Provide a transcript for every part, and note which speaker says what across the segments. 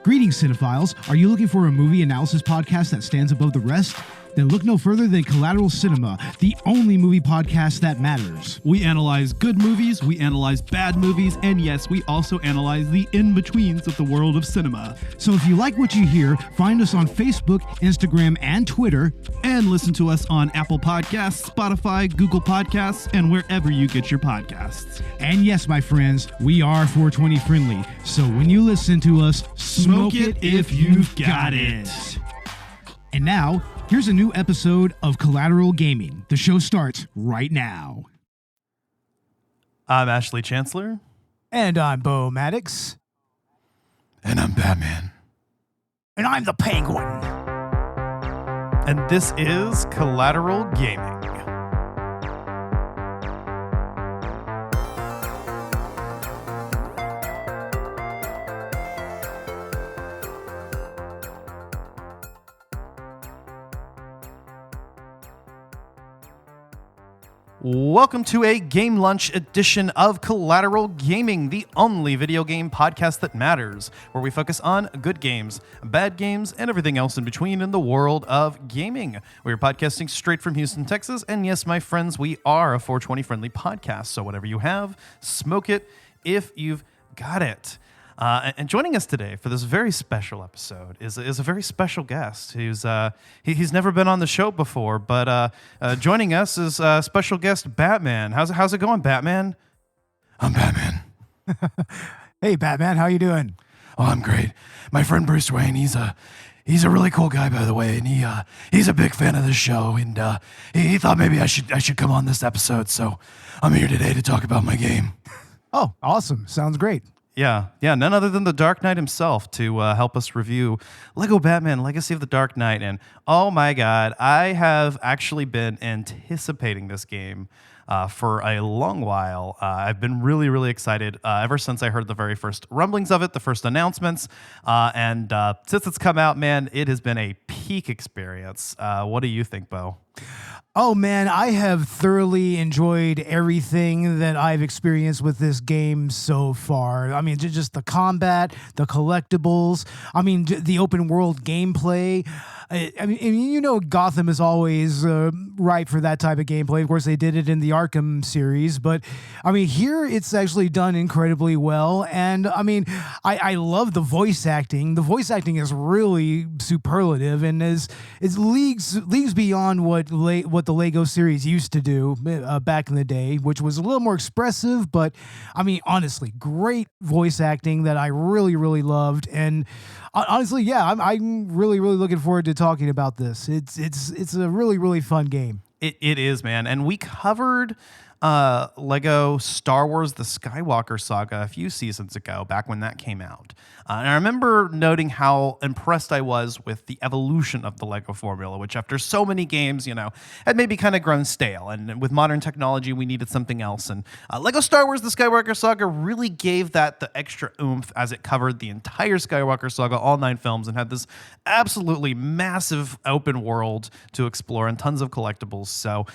Speaker 1: Greetings, cinephiles. Are you looking for a movie analysis podcast that stands above the rest? Then look no further than Collateral Cinema, the only movie podcast that matters.
Speaker 2: We analyze good movies, we analyze bad movies, and yes, we also analyze the in-betweens of the world of cinema.
Speaker 1: So if you like what you hear, find us on Facebook, Instagram, and Twitter.
Speaker 2: And listen to us on Apple Podcasts, Spotify, Google Podcasts, and wherever you get your podcasts.
Speaker 1: And yes, my friends, we are 420 friendly. So when you listen to us, smoke it if you've got it. And now, here's a new episode of Collateral Gaming. The show starts right now.
Speaker 2: I'm Ashley Chancellor.
Speaker 3: And I'm Bo Maddox.
Speaker 4: And I'm Batman.
Speaker 3: And I'm the Penguin.
Speaker 2: And this is Collateral Gaming. Welcome to a Game Lunch edition of Collateral Gaming, the only video game podcast that matters, where we focus on good games, bad games, and everything else in between in the world of gaming. We're podcasting straight from Houston, Texas, and yes, my friends, we are a 420-friendly podcast, so whatever you have, smoke it if you've got it. And joining us today for this very special episode is a very special guest who's he's never been on the show before, but joining us is special guest Batman. How's it going, Batman?
Speaker 4: I'm Batman.
Speaker 3: Hey, Batman, how you doing?
Speaker 4: Oh, I'm great. My friend Bruce Wayne, he's a really cool guy, by the way, and he's a big fan of the show, and he thought maybe I should come on this episode, so I'm here today to talk about my game.
Speaker 3: Oh, awesome. Sounds great.
Speaker 2: Yeah, none other than the Dark Knight himself to help us review Lego Batman Legacy of the Dark Knight. And oh my God, I have actually been anticipating this game for a long while. I've been really, really excited ever since I heard the very first rumblings of it, the first announcements. And since it's come out, man, it has been a peak experience. What do you think, Bo?
Speaker 3: Oh, man, I have thoroughly enjoyed everything that I've experienced with this game so far. I mean, just the combat, the collectibles, the open world gameplay. I mean, you know, Gotham is always ripe for that type of gameplay. Of course, they did it in the Arkham series, but I mean, here it's actually done incredibly well. And I mean, I love the voice acting. The voice acting is really superlative and is leagues beyond what the Lego series used to do back in the day, which was a little more expressive. But I mean, honestly, great voice acting that I really, really loved. And honestly, yeah, I'm really, really looking forward to talking about this. It's a really, really fun game.
Speaker 2: It is, man. And we covered Lego Star Wars The Skywalker Saga a few seasons ago, back when that came out. And I remember noting how impressed I was with the evolution of the Lego formula, which after so many games, you know, had maybe kind of grown stale. And with modern technology, we needed something else. And Lego Star Wars The Skywalker Saga really gave that the extra oomph as it covered the entire Skywalker Saga, all 9 films, and had this absolutely massive open world to explore and tons of collectibles. So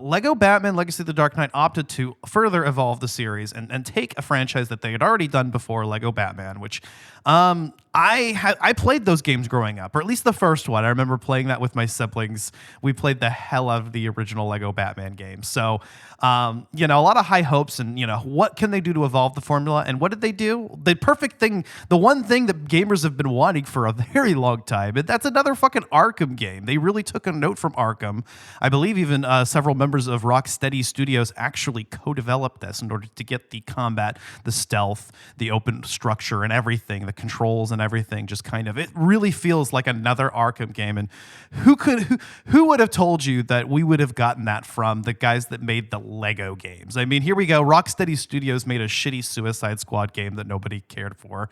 Speaker 2: Lego Batman Legacy of the Dark Knight opted to further evolve the series and take a franchise that they had already done before, Lego Batman, which I played those games growing up, or at least the first one. I remember playing that with my siblings. We played the hell out of the original Lego Batman game. So, you know, a lot of high hopes and, you know, what can they do to evolve the formula? And what did they do? The perfect thing, the one thing that gamers have been wanting for a very long time, and that's another fucking Arkham game. They really took a note from Arkham. I believe even several members of Rocksteady Studios actually co-developed this in order to get the combat, the stealth, the open structure and everything, the controls and everything, just kind of, it really feels like another Arkham game. And who would have told you that we would have gotten that from the guys that made the Lego games? I mean, here we go. Rocksteady Studios made a shitty Suicide Squad game that nobody cared for.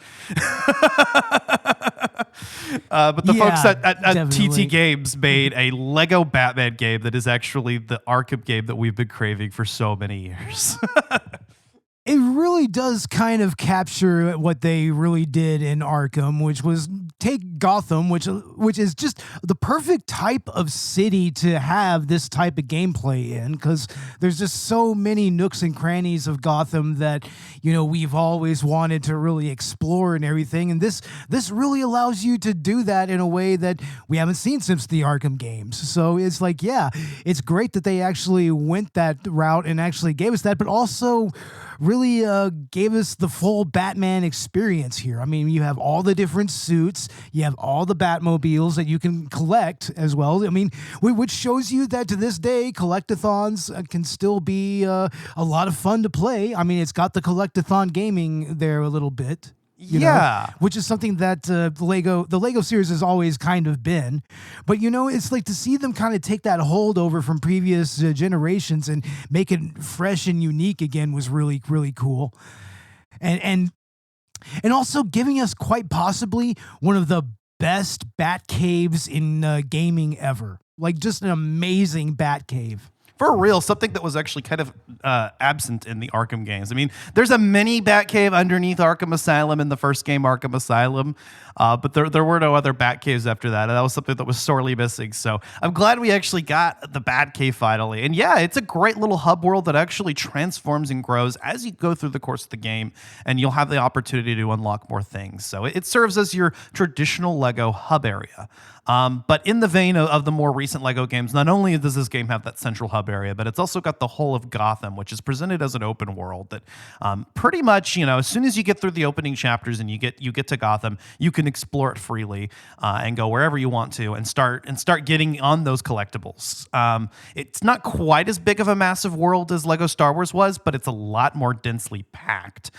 Speaker 2: But the folks at TT Games made a Lego Batman game that is actually the Arkham game that we've been craving for so many years.
Speaker 3: It really does kind of capture what they really did in Arkham, which was take Gotham, which is just the perfect type of city to have this type of gameplay in, because there's just so many nooks and crannies of Gotham that, you know, we've always wanted to really explore and everything. And this really allows you to do that in a way that we haven't seen since the Arkham games. So it's like, yeah, it's great that they actually went that route and actually gave us that, but also really gave us the full Batman experience here. I mean, you have all the different suits, you have all the Batmobiles that you can collect as well. I mean, which shows you that to this day, collectathons can still be a lot of fun to play. I mean, it's got the collectathon gaming there a little bit. You know, which is something that the Lego series has always kind of been. But, you know, it's like to see them kind of take that hold over from previous generations and make it fresh and unique again was really, really cool. And also giving us quite possibly one of the best bat caves in gaming ever. Like, just an amazing bat cave.
Speaker 2: For real, something that was actually kind of absent in the Arkham games. I mean, there's a mini Batcave underneath Arkham Asylum in the first game, Arkham Asylum, but there were no other Batcaves after that. And that was something that was sorely missing. So I'm glad we actually got the Batcave finally. And yeah, it's a great little hub world that actually transforms and grows as you go through the course of the game, and you'll have the opportunity to unlock more things. So it serves as your traditional Lego hub area. But in the vein of the more recent Lego games, not only does this game have that central hub area, but it's also got the whole of Gotham, which is presented as an open world that pretty much, you know, as soon as you get through the opening chapters and you get to Gotham, you can explore it freely and go wherever you want to and start getting on those collectibles. It's not quite as big of a massive world as Lego Star Wars was, but it's a lot more densely packed.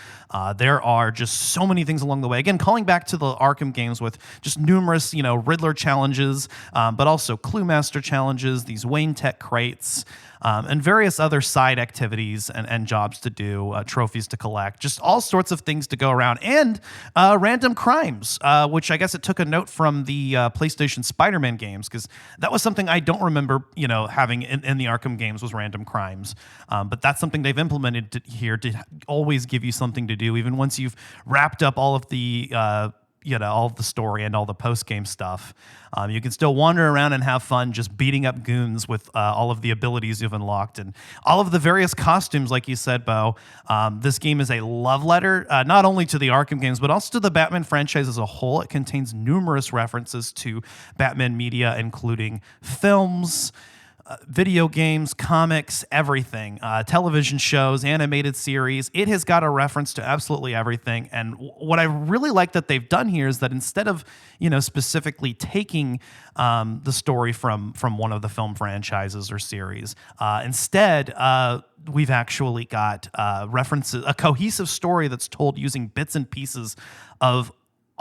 Speaker 2: There are just so many things along the way. Again, calling back to the Arkham games with just numerous, you know, Riddler challenges, but also Clue Master challenges, these Wayne Tech crates, and various other side activities and jobs to do, trophies to collect, just all sorts of things to go around, and random crimes, which I guess it took a note from the PlayStation Spider-Man games, because that was something I don't remember, you know, having in the Arkham games was random crimes. But that's something they've implemented here to always give you something to do, even once you've wrapped up all of the all of the story and all the post-game stuff. You can still wander around and have fun just beating up goons with all of the abilities you've unlocked and all of the various costumes, like you said, Bo. This game is a love letter, not only to the Arkham games, but also to the Batman franchise as a whole. It contains numerous references to Batman media, including films, video games, comics, everything, television shows, animated series. It has got a reference to absolutely everything. And what I really like that they've done here is that instead of, you know, specifically taking the story from one of the film franchises or series, instead, we've actually got references, a cohesive story that's told using bits and pieces of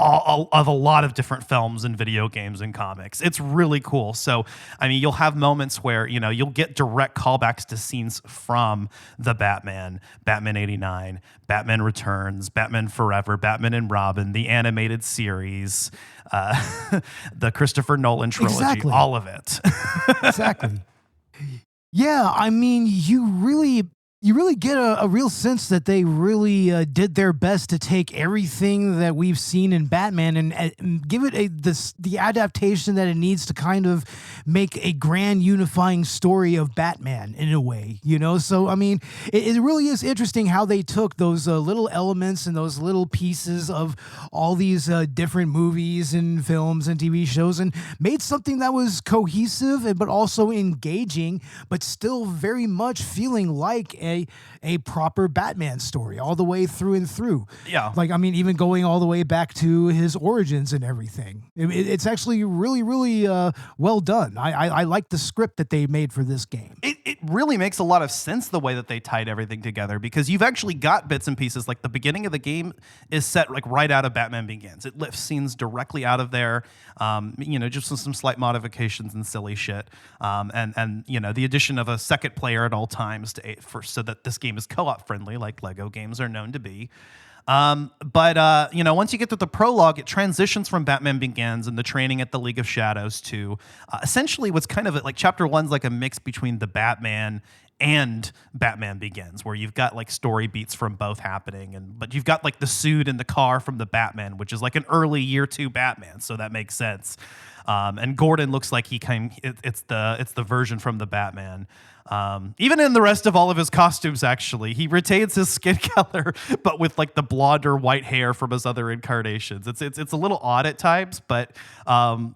Speaker 2: a lot of different films and video games and comics. It's really cool. So, I mean, you'll have moments where, you know, you'll get direct callbacks to scenes from the Batman, Batman 89, Batman Returns, Batman Forever, Batman and Robin, the animated series, the Christopher Nolan trilogy,
Speaker 3: exactly.
Speaker 2: All of it.
Speaker 3: Exactly. Yeah, I mean, you really get a real sense that they really did their best to take everything that we've seen in Batman and give it the adaptation that it needs to kind of make a grand unifying story of Batman in a way, you know? So, I mean, it really is interesting how they took those little elements and those little pieces of all these different movies and films and TV shows and made something that was cohesive but also engaging, but still very much feeling like a proper Batman story all the way through and through.
Speaker 2: Yeah.
Speaker 3: Like, I mean, even going all the way back to his origins and everything. It's actually really, really well done. I like the script that they made for this game.
Speaker 2: It really makes a lot of sense the way that they tied everything together, because you've actually got bits and pieces. Like the beginning of the game is set like right out of Batman Begins. It lifts scenes directly out of there, you know, just with some slight modifications and silly shit. And you know, the addition of a second player at all times so that this game is co-op friendly, like Lego games are known to be. But you know, once you get to the prologue, it transitions from Batman Begins and the training at the League of Shadows to essentially what's kind of like chapter one's like a mix between the Batman and Batman Begins, where you've got like story beats from both happening, but you've got like the suit and the car from the Batman, which is like an early year 2 Batman, so that makes sense. And Gordon looks like it's the version from the Batman. Even in the rest of all of his costumes, actually, he retains his skin color, but with like the blonde or white hair from his other incarnations. It's a little odd at times, but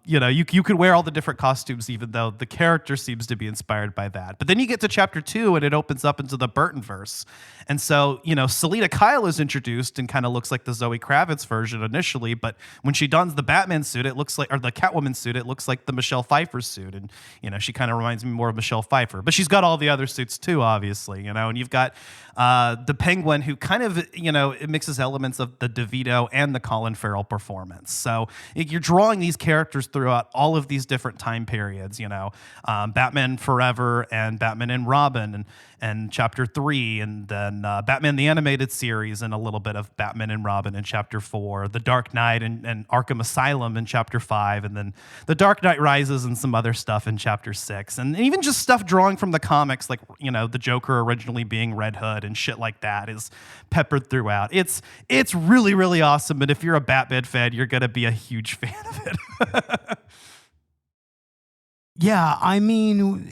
Speaker 2: you could wear all the different costumes, even though the character seems to be inspired by that. But then you get to chapter 2, and it opens up into the Burtonverse, and so Selina Kyle is introduced and kind of looks like the Zoe Kravitz version initially, but when she dons the Batman suit, it looks like, or the Catwoman suit, it looks like the Michelle Pfeiffer suit, and she kind of reminds me more of Michelle Pfeiffer, but she's got all the other suits too, obviously, and you've got the Penguin, who kind of it mixes elements of the DeVito and the Colin Farrell performance. So you're drawing these characters throughout all of these different time periods, Batman Forever and Batman and Robin and chapter 3, and then Batman the Animated Series and a little bit of Batman and Robin in chapter 4, The Dark Knight and Arkham Asylum in chapter 5, and then The Dark Knight Rises and some other stuff in chapter 6, and even just stuff drawing from the comics, like the Joker originally being Red Hood and shit like that is peppered throughout. It's really, really awesome, and if you're a Batman fan, you're gonna be a huge fan of it.
Speaker 3: Yeah, I mean,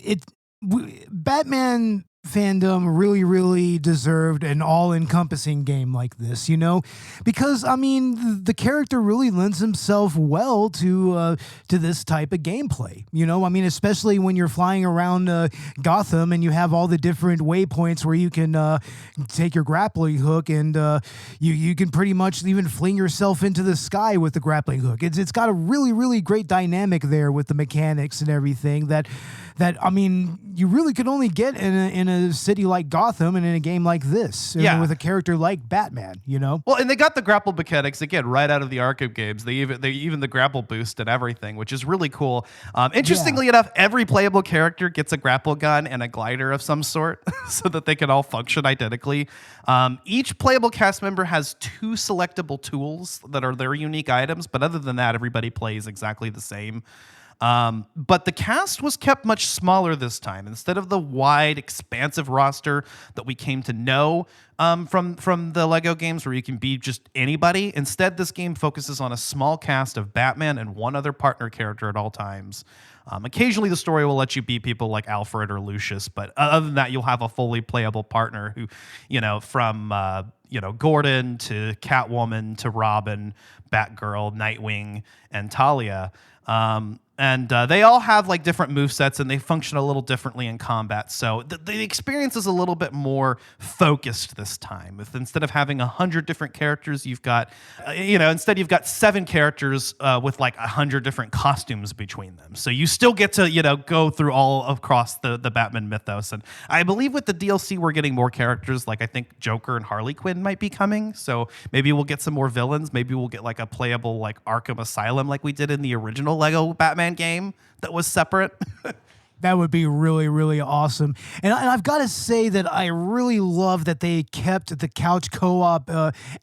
Speaker 3: Batman fandom really, really deserved an all-encompassing game like this, because I mean the character really lends himself well to this type of gameplay. I mean, especially when you're flying around Gotham and you have all the different waypoints where you can take your grappling hook and you can pretty much even fling yourself into the sky with the grappling hook. It's got a really, really great dynamic there with the mechanics and everything that I mean you really could only get in a city like Gotham and in a game like this, with a character like Batman,
Speaker 2: Well, and they got the grapple mechanics again right out of the Arkham games. They even the grapple boost and everything, which is really cool. Interestingly enough, every playable character gets a grapple gun and a glider of some sort, so that they can all function identically. Each playable cast member has 2 selectable tools that are their unique items, but other than that, everybody plays exactly the same. But the cast was kept much smaller this time. Instead of the wide, expansive roster that we came to know from the Lego games, where you can be just anybody, instead this game focuses on a small cast of Batman and one other partner character at all times. Occasionally the story will let you be people like Alfred or Lucius, but other than that, you'll have a fully playable partner who, from Gordon to Catwoman to Robin, Batgirl, Nightwing, and Talia. And they all have like different movesets, and they function a little differently in combat. So the experience is a little bit more focused this time. Instead of having 100 different characters, you've got, instead you've got 7 characters with like 100 different costumes between them. So you still get to, go through all across the Batman mythos. And I believe with the DLC, we're getting more characters. Like I think Joker and Harley Quinn might be coming. So maybe we'll get some more villains. Maybe we'll get like a playable like Arkham Asylum like we did in the original Lego Batman game that was separate.
Speaker 3: That would be really, really awesome. And I've got to say that I really love that they kept the couch co-op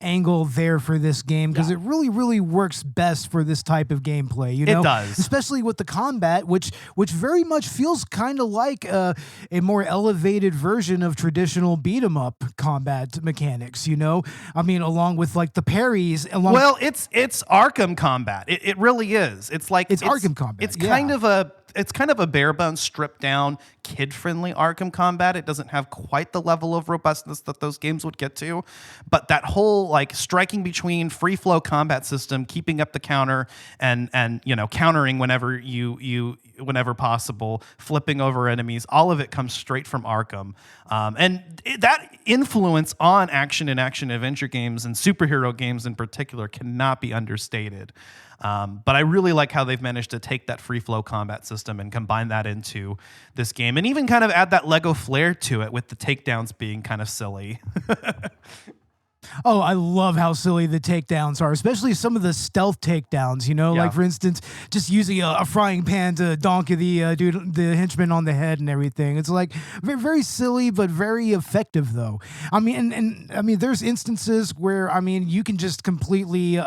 Speaker 3: angle there for this game, because it really, really works best for this type of gameplay.
Speaker 2: It does.
Speaker 3: Especially with the combat, which very much feels kind of like a more elevated version of traditional beat-em-up combat mechanics, I mean, along with like the parries.
Speaker 2: It's Arkham combat. It really is. It's
Speaker 3: Arkham combat.
Speaker 2: It's kind of a bare bones, stripped down, kid friendly Arkham combat. It doesn't have quite the level of robustness that those games would get to, but that whole like striking between free flow combat system, keeping up the counter and countering whenever possible, flipping over enemies, all of it comes straight from Arkham. That influence on action and action adventure games and superhero games in particular cannot be understated. But I really like how they've managed to take that free flow combat system and combine that into this game, and even kind of add that Lego flair to it with the takedowns being kind of silly.
Speaker 3: Oh, I love how silly the takedowns are, especially some of the stealth takedowns,
Speaker 2: Yeah.
Speaker 3: like for instance, just using a frying pan to donk the henchman on the head and everything. It's like very, very silly, but very effective though. I mean, and I mean, there's instances where, I mean, you can just completely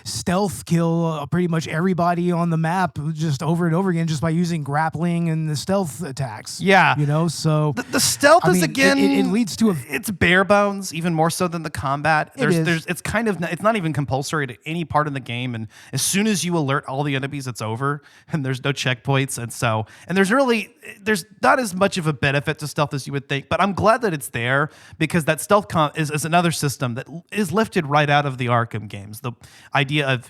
Speaker 3: stealth kill pretty much everybody on the map just over and over again just by using grappling and the stealth attacks.
Speaker 2: Yeah.
Speaker 3: So
Speaker 2: The stealth
Speaker 3: I
Speaker 2: is
Speaker 3: mean,
Speaker 2: again.
Speaker 3: it leads to
Speaker 2: it's bare bones, even more so than the combat. It's kind of it's not even compulsory to any part in the game, and as soon as you alert all the enemies, it's over, and there's no checkpoints, and there's not as much of a benefit to stealth as you would think. But I'm glad that it's there because that stealth is another system that is lifted right out of the Arkham games. The idea of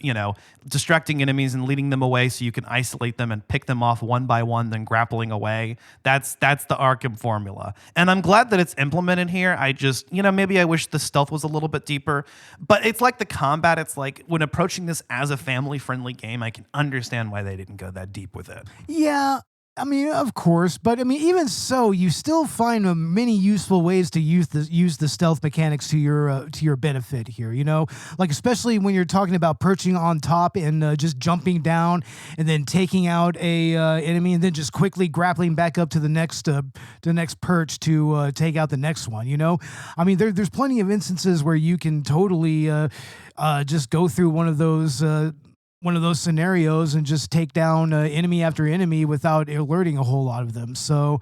Speaker 2: distracting enemies and leading them away so you can isolate them and pick them off one by one, then grappling away. That's the Arkham formula, and I'm glad that it's implemented here. I just maybe I wish the stealth was a little bit deeper, but it's like the combat. It's like when approaching this as a family-friendly game, I can understand why they didn't go that deep with it.
Speaker 3: Yeah, I mean, of course, but I mean, even so, you still find many useful ways to use the stealth mechanics to your benefit here. Like especially when you're talking about perching on top and just jumping down and then taking out a enemy and then just quickly grappling back up to the next perch to take out the next one. I mean, there's plenty of instances where you can totally just go through one of those scenarios and just take down enemy after enemy without alerting a whole lot of them. So,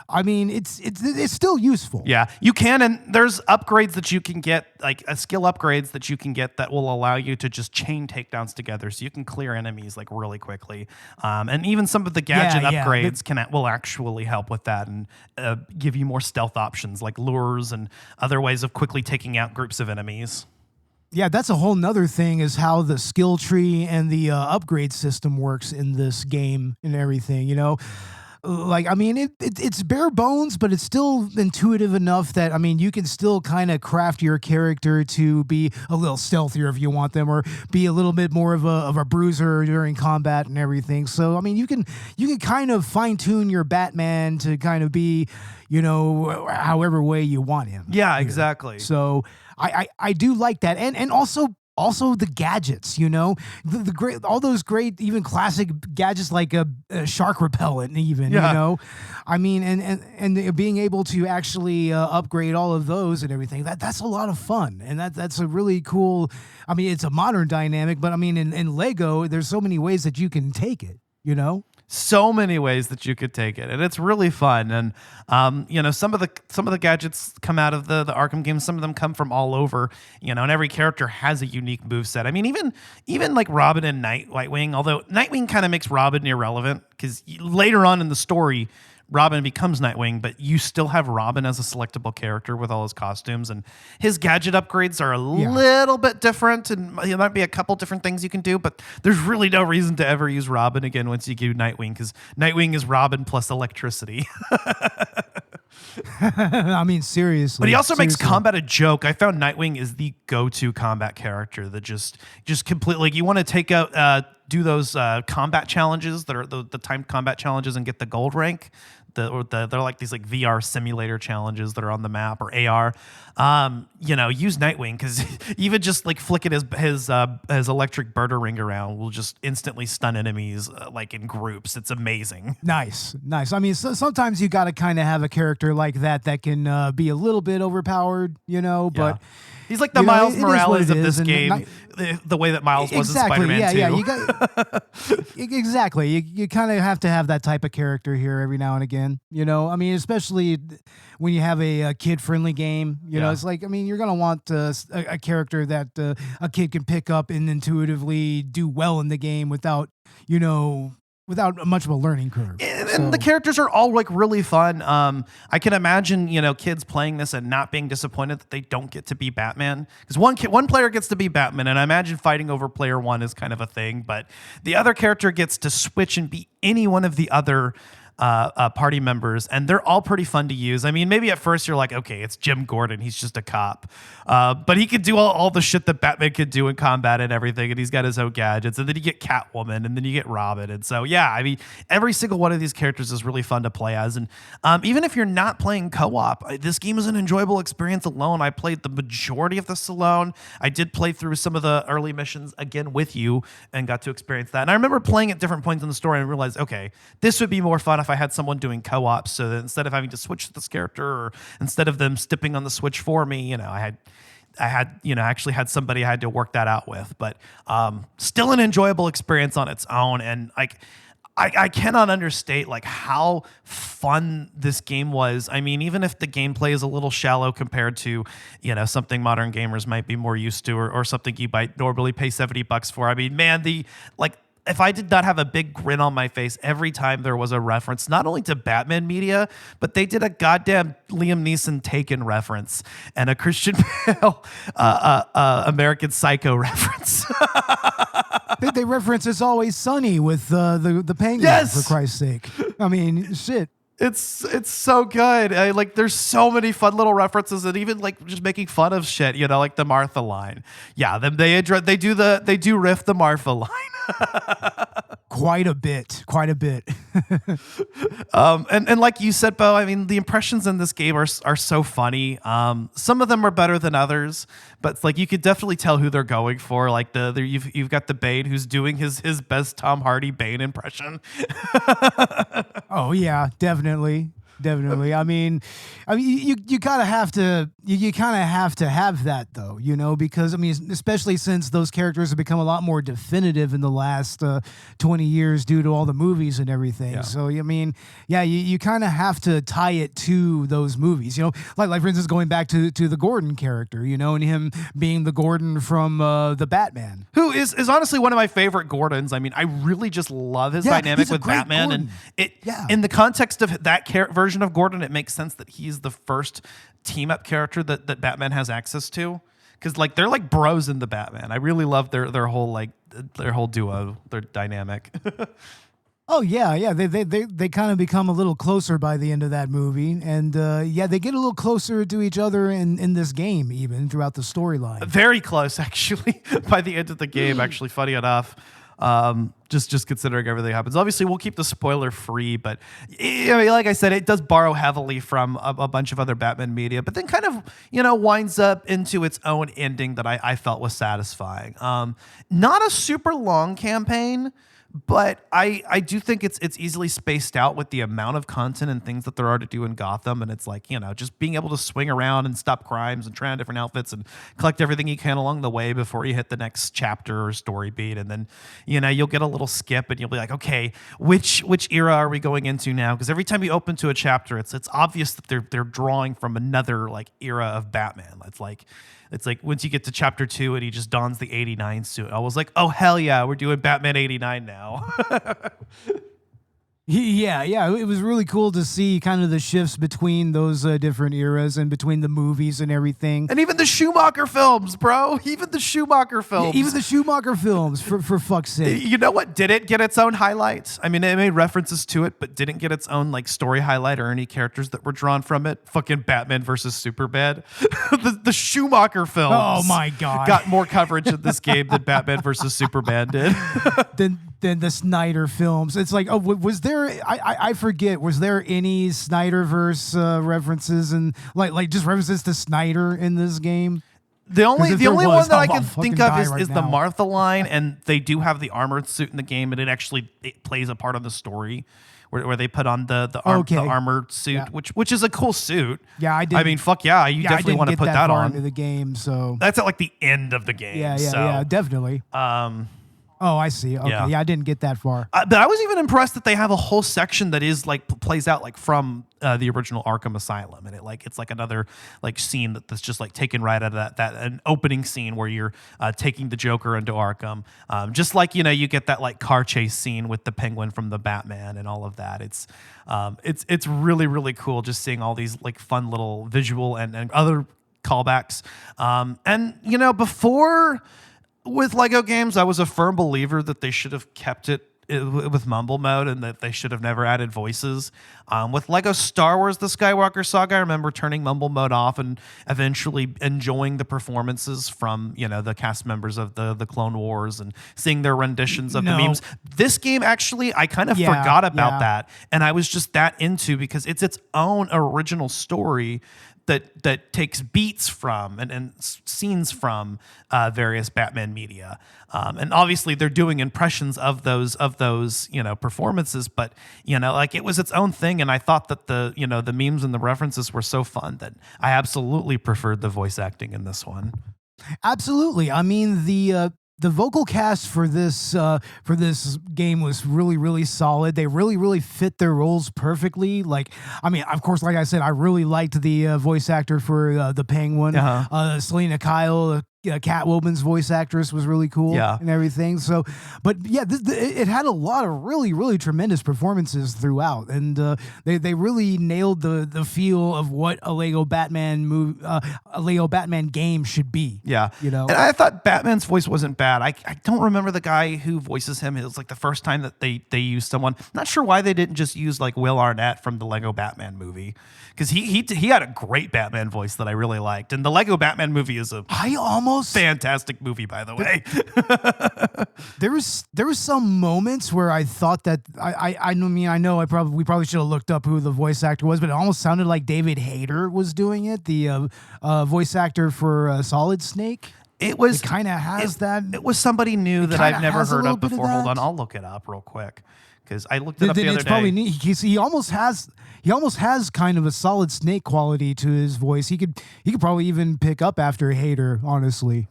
Speaker 3: I mean, it's still useful.
Speaker 2: Yeah, you can, and there's upgrades that you can get, like skill upgrades that you can get that will allow you to just chain takedowns together, so you can clear enemies like really quickly. And even some of the gadget upgrades will actually help with that and give you more stealth options like lures and other ways of quickly taking out groups of enemies.
Speaker 3: Yeah, that's a whole nother thing is how the skill tree and the upgrade system works in this game and everything, Like, I mean, it's bare bones, but it's still intuitive enough that, I mean, you can still kind of craft your character to be a little stealthier if you want them, or be a little bit more of a bruiser during combat and everything. So, I mean, you can kind of fine tune your Batman to kind of be, however way you want him.
Speaker 2: Yeah, exactly.
Speaker 3: So I do like that. And also the gadgets, the great, all those great, even classic gadgets like a shark repellent, even, I mean, and being able to actually upgrade all of those and everything, that's a lot of fun. And that's a really cool, I mean, it's a modern dynamic, but I mean, in Lego, there's so many ways that you can take it,
Speaker 2: So many ways that you could take it, and it's really fun. And some of the gadgets come out of the Arkham games. Some of them come from all over. And every character has a unique moveset. I mean, even like Robin and Nightwing. Although Nightwing kind of makes Robin irrelevant because later on in the story, Robin becomes Nightwing, but you still have Robin as a selectable character with all his costumes, and his gadget upgrades are a little bit different, and there might be a couple different things you can do, but there's really no reason to ever use Robin again once you do Nightwing, because Nightwing is Robin plus electricity.
Speaker 3: I mean, seriously.
Speaker 2: But he also makes combat a joke. I found Nightwing is the go-to combat character that just completely, like, you want to take out, do those combat challenges that are the timed combat challenges and get the gold rank. They're like these like VR simulator challenges that are on the map, or AR. Use Nightwing, because even just like flicking his electric birder ring around will just instantly stun enemies like in groups. It's amazing.
Speaker 3: Nice. I mean, sometimes you got to kind of have a character like that can be a little bit overpowered, but.
Speaker 2: He's like the Miles Morales of this game, the way that Miles was in Spider-Man 2.
Speaker 3: Yeah, you got exactly. You kind of have to have that type of character here every now and again. I mean, especially when you have a kid-friendly game. It's like, I mean, you're gonna want a character that a kid can pick up and intuitively do well in the game without much of a learning curve.
Speaker 2: And the characters are all like really fun. I can imagine, kids playing this and not being disappointed that they don't get to be Batman. Because one player gets to be Batman, and I imagine fighting over player one is kind of a thing, but the other character gets to switch and be any one of the other party members, and they're all pretty fun to use. I mean, maybe at first you're like, okay, it's Jim Gordon, he's just a cop, but he could do all the shit that Batman could do in combat and everything, and he's got his own gadgets, and then you get Catwoman, and then you get Robin, and so yeah, I mean, every single one of these characters is really fun to play as, and even if you're not playing co-op, this game is an enjoyable experience alone. I played the majority of this alone. I did play through some of the early missions again with you and got to experience that. And I remember playing at different points in the story and realized, okay, this would be more fun if I had someone doing co-op, so that instead of having to switch this character, or instead of them stepping on the switch for me, I actually had somebody I had to work that out with. But still an enjoyable experience on its own. And I cannot understate how fun this game was. I mean, even if the gameplay is a little shallow compared to, something modern gamers might be more used to, or something you might normally pay $70 for. I mean, man, if I did not have a big grin on my face every time there was a reference, not only to Batman media, but they did a goddamn Liam Neeson Taken reference and a Christian Bale American Psycho reference.
Speaker 3: They reference It's Always Sunny with the penguin,
Speaker 2: yes!
Speaker 3: for Christ's sake. I mean, shit.
Speaker 2: It's so good. There's so many fun little references, and even just making fun of shit, like the Martha line. Yeah, they do riff the Martha line.
Speaker 3: Quite a bit.
Speaker 2: And like you said, Bo, I mean, the impressions in this game are so funny. Some of them are better than others, but you could definitely tell who they're going for. You've got the Bane who's doing his best Tom Hardy Bane impression.
Speaker 3: Oh yeah, definitely. I mean, you kind of have to have that though, because especially since those characters have become a lot more definitive in the last 20 years due to all the movies and everything. Yeah. So I mean, yeah, you kind of have to tie it to those movies, like for instance, going back to the Gordon character, and him being the Gordon from the Batman,
Speaker 2: who is honestly one of my favorite Gordons. I mean, I really just love his dynamic with Batman,
Speaker 3: Gordon.
Speaker 2: And in the context of that version of Gordon, it makes sense that he's the first team-up character that Batman has access to, because they're like bros in the Batman. I really love their whole duo, their dynamic.
Speaker 3: Oh yeah, they kind of become a little closer by the end of that movie, and they get a little closer to each other in this game, even throughout the storyline.
Speaker 2: Very close, actually, by the end of the game. Actually, funny enough. Just considering everything happens. Obviously, we'll keep the spoiler free, but like I said, it does borrow heavily from a bunch of other Batman media, but then kind of, winds up into its own ending that I felt was satisfying. Not a super long campaign, but I do think it's easily spaced out with the amount of content and things that there are to do in Gotham. And it's just being able to swing around and stop crimes and try on different outfits and collect everything you can along the way before you hit the next chapter or story beat. And then, you'll get a little skip and you'll be like, okay, which era are we going into now? Because every time you open to a chapter, it's obvious that they're drawing from another era of Batman. It's like once you get to chapter 2 and he just dons the 89 suit. I was like, oh, hell yeah, we're doing Batman 89 now.
Speaker 3: Yeah. It was really cool to see kind of the shifts between those different eras and between the movies and everything.
Speaker 2: And even the Schumacher films, bro. Even the Schumacher films.
Speaker 3: Yeah, even the Schumacher films, for fuck's sake.
Speaker 2: You know what didn't get its own highlights? I mean, it made references to it, but didn't get its own story highlight or any characters that were drawn from it. Fucking Batman versus Superman. the Schumacher films.
Speaker 3: Oh my God.
Speaker 2: Got more coverage in this game than Batman versus Superman did.
Speaker 3: than the Snyder films. It's like, was there? I forget. Was there any Snyderverse references and just references to Snyder in this game?
Speaker 2: The only one that I can think of is
Speaker 3: now.
Speaker 2: the Martha line, and they do have the armored suit in the game, and it plays a part of the story. Where they put on the armored suit, which is a cool suit.
Speaker 3: Yeah, I did.
Speaker 2: I mean, fuck yeah, you definitely want to put that on
Speaker 3: into the game. So
Speaker 2: that's at the end of the game.
Speaker 3: Yeah, definitely. Oh, I see. Okay, yeah, I didn't get that far.
Speaker 2: But I was even impressed that they have a whole section that is plays out from the original Arkham Asylum, and it's another scene that's just taken right out of that an opening scene where you're taking the Joker into Arkham. Just you get that car chase scene with the Penguin from the Batman and all of that. It's really really cool just seeing all these fun little visual and other callbacks. And before. With Lego games, I was a firm believer that they should have kept it with mumble mode, and that they should have never added voices. With Lego Star Wars: The Skywalker Saga, I remember turning mumble mode off and eventually enjoying the performances from the cast members of the Clone Wars and seeing their renditions of the memes. This game, actually, I kind of forgot about that, and I was just that into, because it's its own original story that takes beats from and scenes from various Batman media, and obviously they're doing impressions of those performances, but like, it was its own thing, and I thought that the memes and the references were so fun that I absolutely preferred the voice acting in this one.
Speaker 3: Absolutely. I mean, the vocal cast for this game was really, really solid. They really, really fit their roles perfectly. Like, I mean, of course, like I said, I really liked the voice actor for the Penguin. Selena Kyle, Catwoman's voice actress, was really cool and everything. So, but yeah, it had a lot of really, really tremendous performances throughout, and they really nailed the feel of what a Lego Batman a Lego Batman game should be.
Speaker 2: Yeah,
Speaker 3: And
Speaker 2: I thought Batman's voice wasn't bad. I don't remember the guy who voices him. It was like the first time that they used someone. Not sure why they didn't just use like Will Arnett from the Lego Batman movie, because he had a great Batman voice that I really liked. And the Lego Batman movie is fantastic movie, by the way.
Speaker 3: There was some moments where I thought that we probably should have looked up who the voice actor was, but it almost sounded like David Hayter was doing it, the voice actor for Solid Snake. It kind of has that.
Speaker 2: It was somebody new that I've never heard of before. Hold on, I'll look it up real quick, because I looked it up the other day.
Speaker 3: Probably neat. He almost has kind of a Solid Snake quality to his voice. He could probably even pick up after Hader, honestly.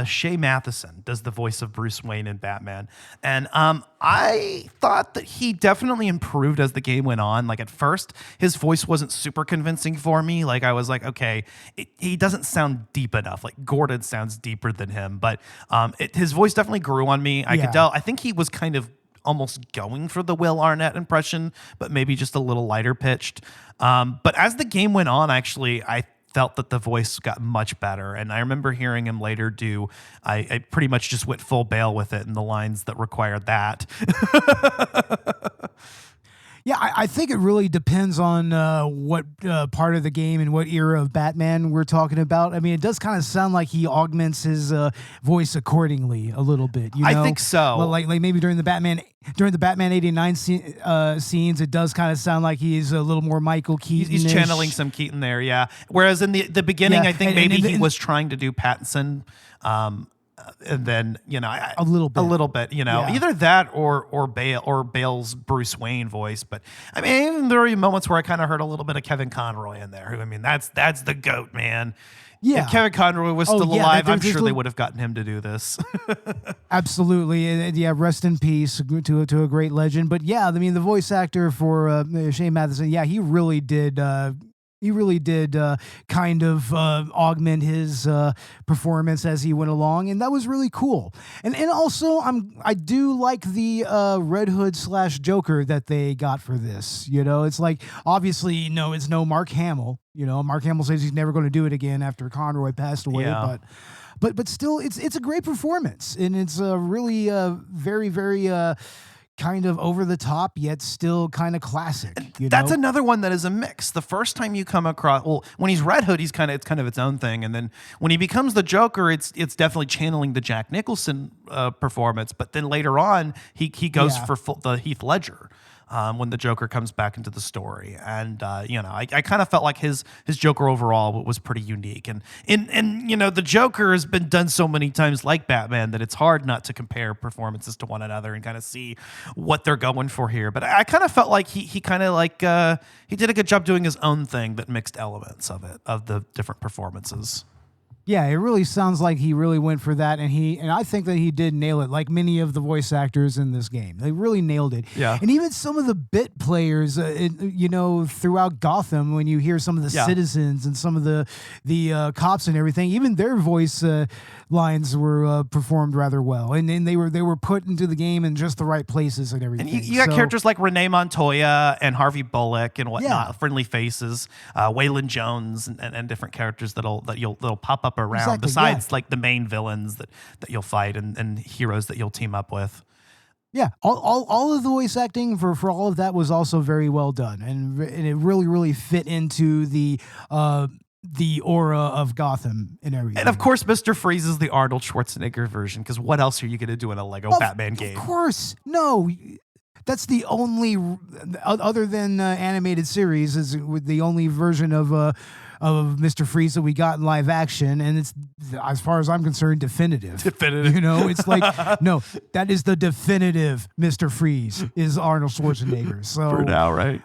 Speaker 2: Shay Matheson does the voice of Bruce Wayne in Batman, and I thought that he definitely improved as the game went on. Like, at first, his voice wasn't super convincing for me. Like, I was like, okay, he doesn't sound deep enough. Like, Gordon sounds deeper than him, but his voice definitely grew on me. I could tell. I think he was kind of almost going for the Will Arnett impression, but maybe just a little lighter pitched. But as the game went on, actually, I felt that the voice got much better. And I remember hearing him later do, I pretty much just went full bail with it in the lines that required that.
Speaker 3: Yeah, I think it really depends on what part of the game and what era of Batman we're talking about. I mean, it does kind of sound like he augments his voice accordingly a little bit.
Speaker 2: I think so.
Speaker 3: Like maybe during the Batman 89 scenes, it does kind of sound like he's a little more Michael Keaton.
Speaker 2: He's channeling some Keaton there, yeah. Whereas in the beginning, I think maybe he was trying to do Pattinson. And then
Speaker 3: a little bit,
Speaker 2: either that or Bale's Bruce Wayne voice. But I mean, there were moments where I kind of heard a little bit of Kevin Conroy in there. Who, I mean, that's the GOAT, man.
Speaker 3: Yeah,
Speaker 2: if Kevin Conroy was still alive, I'm sure they would have gotten him to do this.
Speaker 3: Absolutely, yeah. Rest in peace to a great legend. But yeah, I mean, the voice actor for Shay Matheson, yeah, he really did. He really did kind of augment his performance as he went along, and that was really cool. And also, I do like the Red Hood / Joker that they got for this. It's like, obviously, it's no Mark Hamill. Mark Hamill says he's never going to do it again after Conroy passed away.
Speaker 2: Yeah.
Speaker 3: But still, it's a great performance, and it's really very, very. Kind of over the top, yet still kind of classic.
Speaker 2: That's another one that is a mix. The first time you come across, when he's Red Hood, it's kind of its own thing, and then when he becomes the Joker, it's definitely channeling the Jack Nicholson performance. But then later on, he goes for the Heath Ledger. When the Joker comes back into the story, and I kind of felt like his Joker overall was pretty unique, and the Joker has been done so many times like Batman that it's hard not to compare performances to one another and kind of see what they're going for here. But I kind of felt like he kind of like he did a good job doing his own thing that mixed elements of the different performances.
Speaker 3: Yeah, it really sounds like he really went for that, and I think that he did nail it, like many of the voice actors in this game. They really nailed it.
Speaker 2: Yeah.
Speaker 3: And even some of the bit players, throughout Gotham, when you hear some of the citizens and some of the cops and everything, even their voice lines were performed rather well, and they were put into the game in just the right places and everything.
Speaker 2: And you got characters like Renee Montoya and Harvey Bullock and whatnot, friendly faces, Waylon Jones, and different characters that'll pop up around, besides like the main villains that you'll fight and heroes that you'll team up with.
Speaker 3: Yeah, all of the voice acting for all of that was also very well done, and it really fit into the aura of Gotham and everything.
Speaker 2: And of course, Mr. Freeze is the Arnold Schwarzenegger version, because what else are you going to do in a Lego Batman game?
Speaker 3: Of course, no. That's the only, other than animated series, is the only version of Mr. Freeze that we got in live action, and it's, as far as I'm concerned, definitive.
Speaker 2: Definitive.
Speaker 3: You know, it's like, no, that is the definitive Mr. Freeze is Arnold Schwarzenegger. So
Speaker 2: For now, right?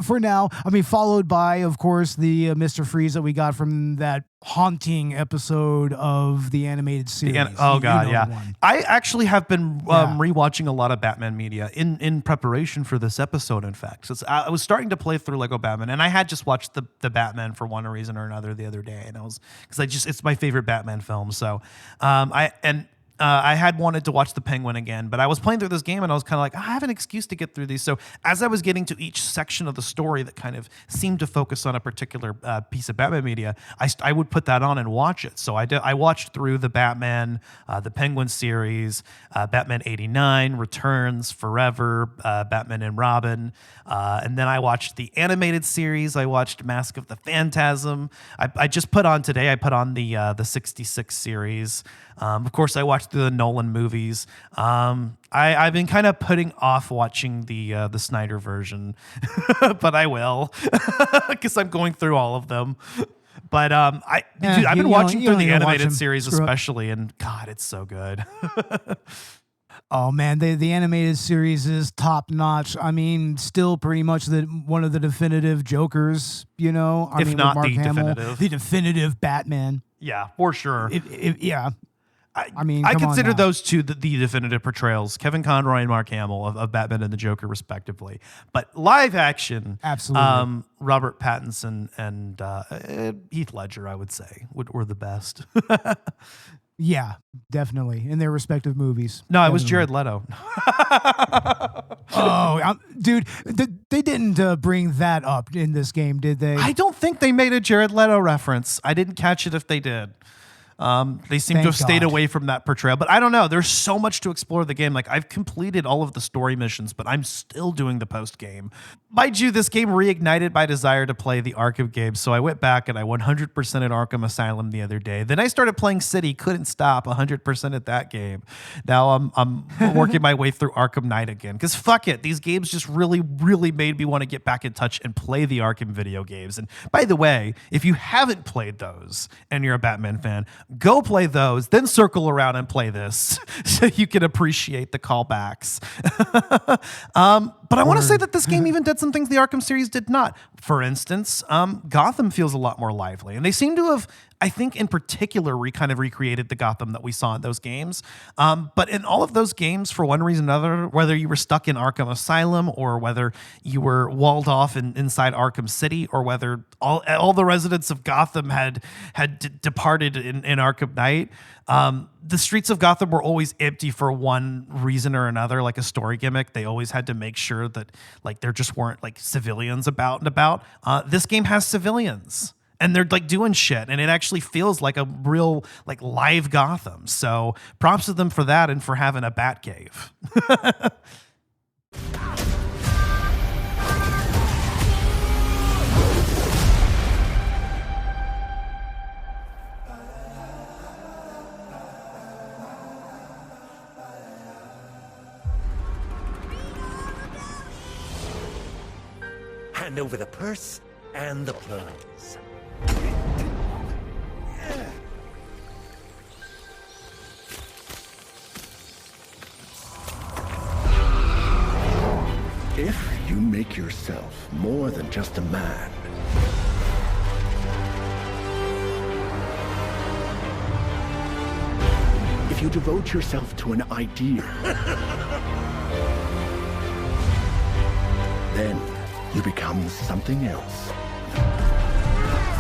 Speaker 3: For now. I mean, followed by, of course, the Mr. Freeze that we got from that haunting episode of the animated series.
Speaker 2: I actually have been rewatching a lot of Batman media in preparation for this episode, in fact. So I was starting to play through Lego Batman, and I had just watched the Batman for one reason or another the other day, and it's my favorite Batman film. So I had wanted to watch the Penguin again, but I was playing through this game and I was kind of like, I have an excuse to get through these. So as I was getting to each section of the story that kind of seemed to focus on a particular piece of Batman media, I would put that on and watch it. So I watched through the Batman, the Penguin series, Batman 89, Returns, Forever, Batman and Robin. And then I watched the animated series. I watched Mask of the Phantasm. I just put on today, I put on the 66 series. Of course, I watched the Nolan movies. I've been kind of putting off watching the Snyder version, but I will because I'm going through all of them. But I've been watching through the animated series especially, and God, it's so good.
Speaker 3: Oh man, the animated series is top notch. I mean, still pretty much one of the definitive Jokers. You know,
Speaker 2: if not
Speaker 3: Mark
Speaker 2: the
Speaker 3: Hamill,
Speaker 2: definitive,
Speaker 3: the definitive Batman.
Speaker 2: Yeah, for sure.
Speaker 3: I
Speaker 2: consider those two the definitive portrayals, Kevin Conroy and Mark Hamill of Batman and the Joker, respectively. But live action,
Speaker 3: absolutely,
Speaker 2: Robert Pattinson and Heath Ledger, I would say, were the best.
Speaker 3: Yeah, definitely, in their respective movies.
Speaker 2: No, it was Jared Leto.
Speaker 3: Dude, they didn't bring that up in this game, did they?
Speaker 2: I don't think they made a Jared Leto reference. I didn't catch it if they did. They seem to have stayed away from that portrayal, but I don't know. There's so much to explore the game. Like, I've completed all of the story missions, but I'm still doing the post game. Mind you, this game reignited my desire to play the Arkham games, so I went back and I 100%ed Arkham Asylum the other day. Then I started playing City, couldn't stop, 100% at that game. Now I'm working my way through Arkham Knight again, because fuck it, these games just really, really made me want to get back in touch and play the Arkham video games. And by the way, if you haven't played those and you're a Batman fan, go play those, then circle around and play this so you can appreciate the callbacks. But I want to say that this game even did some things the Arkham series did not. For instance, Gotham feels a lot more lively, and they seem to have, I think in particular, kind of recreated the Gotham that we saw in those games. But in all of those games, for one reason or another, whether you were stuck in Arkham Asylum or whether you were walled off inside Arkham City, or whether all the residents of Gotham had departed in Arkham Knight, the streets of Gotham were always empty for one reason or another, like a story gimmick. They always had to make sure that like there just weren't like civilians about and about. This game has civilians. And they're like doing shit, and it actually feels like a real like live Gotham. So props to them for that and for having a bat cave.
Speaker 5: Hand over the purse and the pearls.
Speaker 6: If you make yourself more than just a man, if you devote yourself to an idea, then you become something else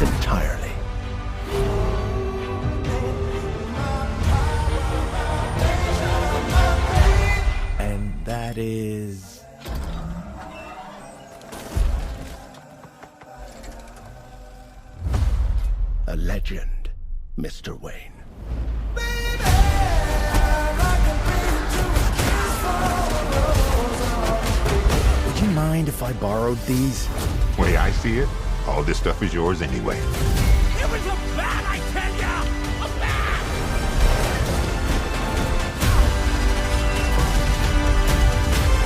Speaker 6: entirely.
Speaker 5: And that is...
Speaker 6: a legend, Mr. Wayne.
Speaker 7: Baby, I can
Speaker 6: mind if I borrowed these?
Speaker 7: Way I see it, all this stuff is yours anyway.
Speaker 5: It was a bat, I tell ya! A bat!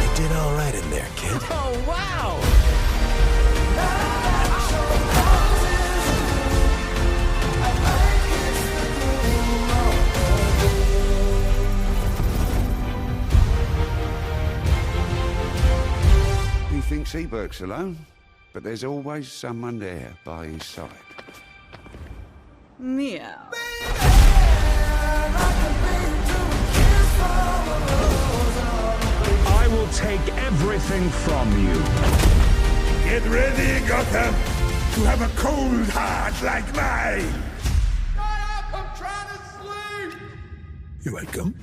Speaker 6: You did all right in there, kid.
Speaker 5: Oh, wow!
Speaker 8: He thinks he works alone, but there's always someone there by his side.
Speaker 9: Meow.
Speaker 10: I will take everything from you.
Speaker 7: Get ready, Gotham, to have a cold heart like mine.
Speaker 8: Shut up! I'm trying to sleep!
Speaker 7: You're welcome.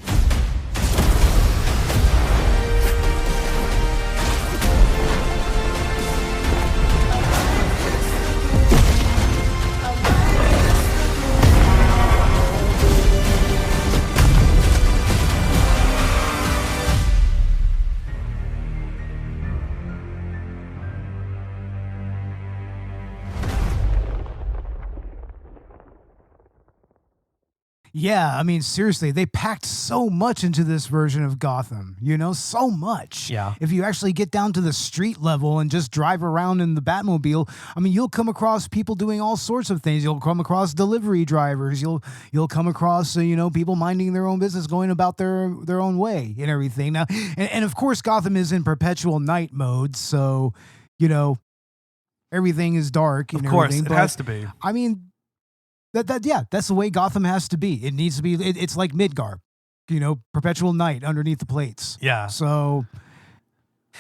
Speaker 3: Yeah, I mean, seriously, they packed so much into this version of Gotham, so much.
Speaker 2: Yeah.
Speaker 3: If you actually get down to the street level and just drive around in the Batmobile, I mean, you'll come across people doing all sorts of things. You'll come across delivery drivers. You'll come across, people minding their own business, going about their own way and everything. Now, and of course, Gotham is in perpetual night mode, so, everything is dark and
Speaker 2: Of course,
Speaker 3: everything.
Speaker 2: it has to be.
Speaker 3: I mean, that's the way Gotham has to be. It needs to be. It's like Midgar, perpetual night underneath the plates.
Speaker 2: Yeah.
Speaker 3: So.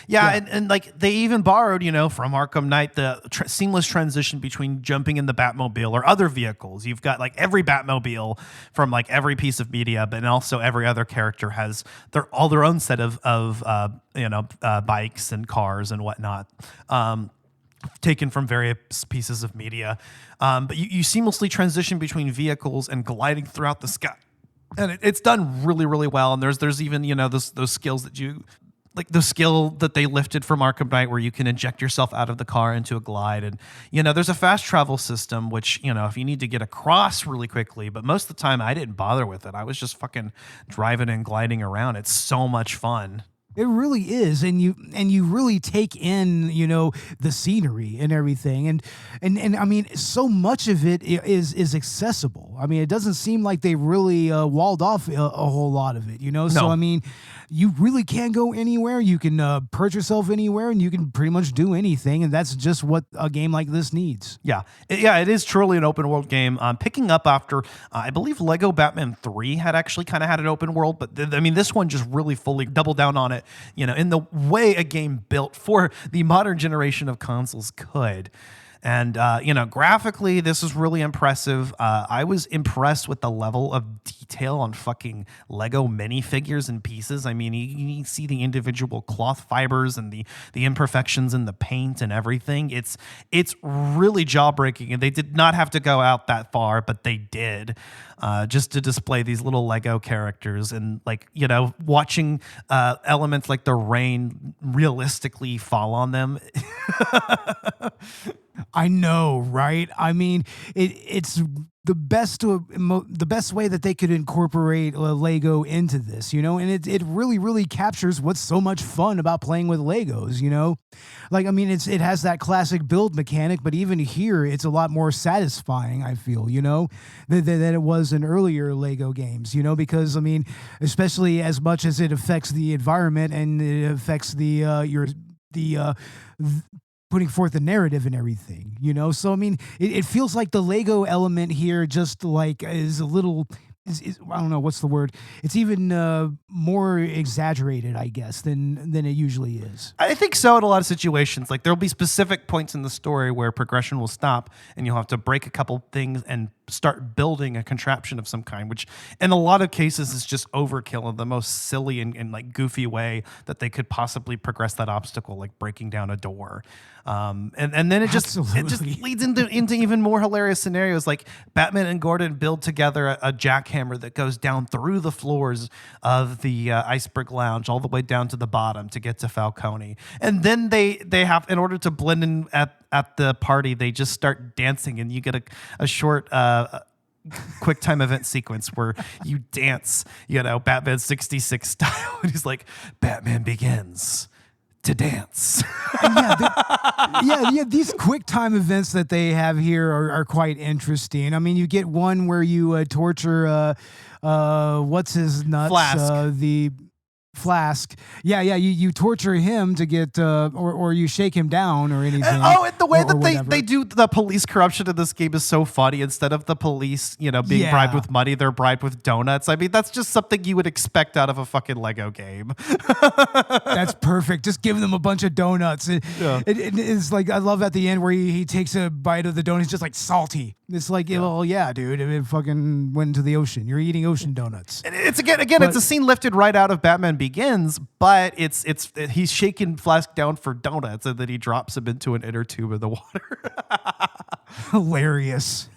Speaker 2: Yeah, and like they even borrowed, from Arkham Knight, the seamless transition between jumping in the Batmobile or other vehicles. You've got like every Batmobile from like every piece of media, but also every other character has their own set of bikes and cars and whatnot. Taken from various pieces of media. But you seamlessly transition between vehicles and gliding throughout the sky. And it's done really, really well. And there's even, those skills that like the skill that they lifted from Arkham Knight where you can inject yourself out of the car into a glide. And, there's a fast travel system, which, if you need to get across really quickly, but most of the time I didn't bother with it. I was just fucking driving and gliding around. It's so much fun.
Speaker 3: It really is, and you really take in, the scenery and everything, and I mean, so much of it is accessible. I mean, it doesn't seem like they really walled off a whole lot of it,
Speaker 2: No.
Speaker 3: So I mean, you really can go anywhere. You can perch yourself anywhere, and you can pretty much do anything, and that's just what a game like this needs.
Speaker 2: Yeah, it is truly an open world game. Picking up after, I believe Lego Batman 3 had actually kind of had an open world, but this one just really fully doubled down on it, in the way a game built for the modern generation of consoles could. And, graphically, this is really impressive. I was impressed with the level of detail on fucking Lego minifigures and pieces. I mean, you see the individual cloth fibers and the imperfections in the paint and everything. It's really jaw-breaking, and they did not have to go out that far, but they did, just to display these little Lego characters and, watching elements like the rain realistically fall on them.
Speaker 3: I know, right? I mean, it's the best way that they could incorporate Lego into this, and it really, really captures what's so much fun about playing with Legos, Like, I mean, it has that classic build mechanic, but even here, it's a lot more satisfying, I feel, than it was in earlier Lego games, because, I mean, especially as much as it affects the environment and it affects putting forth the narrative and everything, So, I mean, it feels like the Lego element here just like is a little, I don't know, what's the word? It's even more exaggerated, I guess, than it usually is.
Speaker 2: I think so in a lot of situations. Like there'll be specific points in the story where progression will stop and you'll have to break a couple things and start building a contraption of some kind, which in a lot of cases is just overkill in the most silly and like goofy way that they could possibly progress that obstacle, like breaking down a door. And then it just leads into even more hilarious scenarios, like Batman and Gordon build together a jackhammer that goes down through the floors of the Iceberg Lounge all the way down to the bottom to get to Falcone. And then they have, in order to blend in at the party, they just start dancing, and you get a short quick time event sequence where you dance, Batman 66 style. And he's like, Batman begins to dance.
Speaker 3: These quick time events that they have here are quite interesting. I mean, you get one where you torture what's his nuts,
Speaker 2: Flask.
Speaker 3: The Flask. You torture him to get or you shake him down or anything.
Speaker 2: And the way that they do the police corruption in this game is so funny. Instead of the police, being bribed with money, they're bribed with donuts. I mean, that's just something you would expect out of a fucking Lego game.
Speaker 3: That's perfect. Just give them a bunch of donuts. It's like, I love at the end where he takes a bite of the donut. It's just like salty. It's like, well, yeah, dude, it fucking went into the ocean. You're eating ocean donuts.
Speaker 2: It's it's a scene lifted right out of Batman Begins, but he's shaking Flask down for donuts, and then he drops him into an inner tube of the water.
Speaker 3: Hilarious.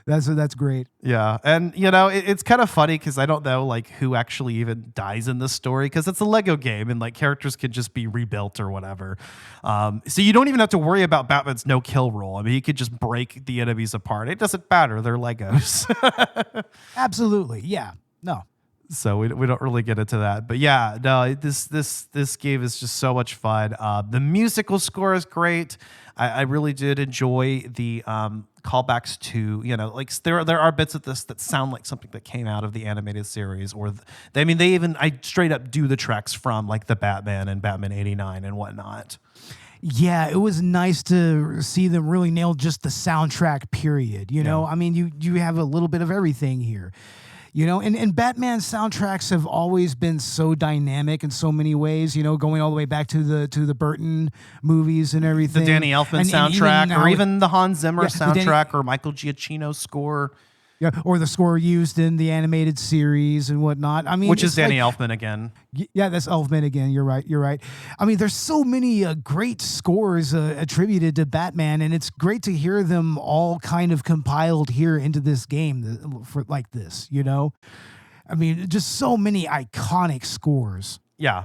Speaker 3: That's great.
Speaker 2: Yeah, and it's kind of funny because I don't know like who actually even dies in this story, because it's a Lego game and like characters can just be rebuilt or whatever. So you don't even have to worry about Batman's no kill rule. I mean, he could just break the enemies apart. It doesn't matter. They're Legos.
Speaker 3: Absolutely. Yeah. No.
Speaker 2: So we don't really get into that, but yeah, no, this game is just so much fun. The musical score is great. I really did enjoy the callbacks to, there are bits of this that sound like something that came out of the animated series, or I straight up do the tracks from like the Batman and Batman 89 and whatnot.
Speaker 3: Yeah, it was nice to see them really nail just the soundtrack period. I mean, you have a little bit of everything here. And Batman's soundtracks have always been so dynamic in so many ways, going all the way back to the Burton movies and everything.
Speaker 2: The Danny Elfman soundtrack, or even the Hans Zimmer soundtrack, or Michael Giacchino score.
Speaker 3: Yeah, or the score used in the animated series and whatnot. I mean,
Speaker 2: which is Danny Elfman again.
Speaker 3: Yeah, that's Elfman again. You're right. I mean, there's so many great scores attributed to Batman, and it's great to hear them all kind of compiled here into this game for like this. I mean, just so many iconic scores.
Speaker 2: Yeah.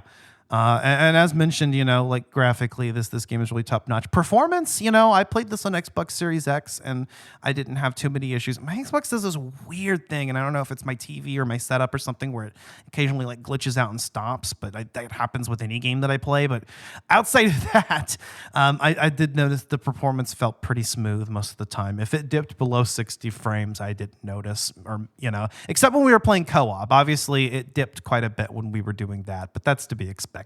Speaker 2: And as mentioned, like graphically, this game is really top notch. Performance, I played this on Xbox Series X and I didn't have too many issues. My Xbox does this weird thing, and I don't know if it's my TV or my setup or something, where it occasionally like glitches out and stops. But that happens with any game that I play. But outside of that, I did notice the performance felt pretty smooth most of the time. If it dipped below 60 frames, I didn't notice, or except when we were playing co-op. Obviously, it dipped quite a bit when we were doing that, but that's to be expected.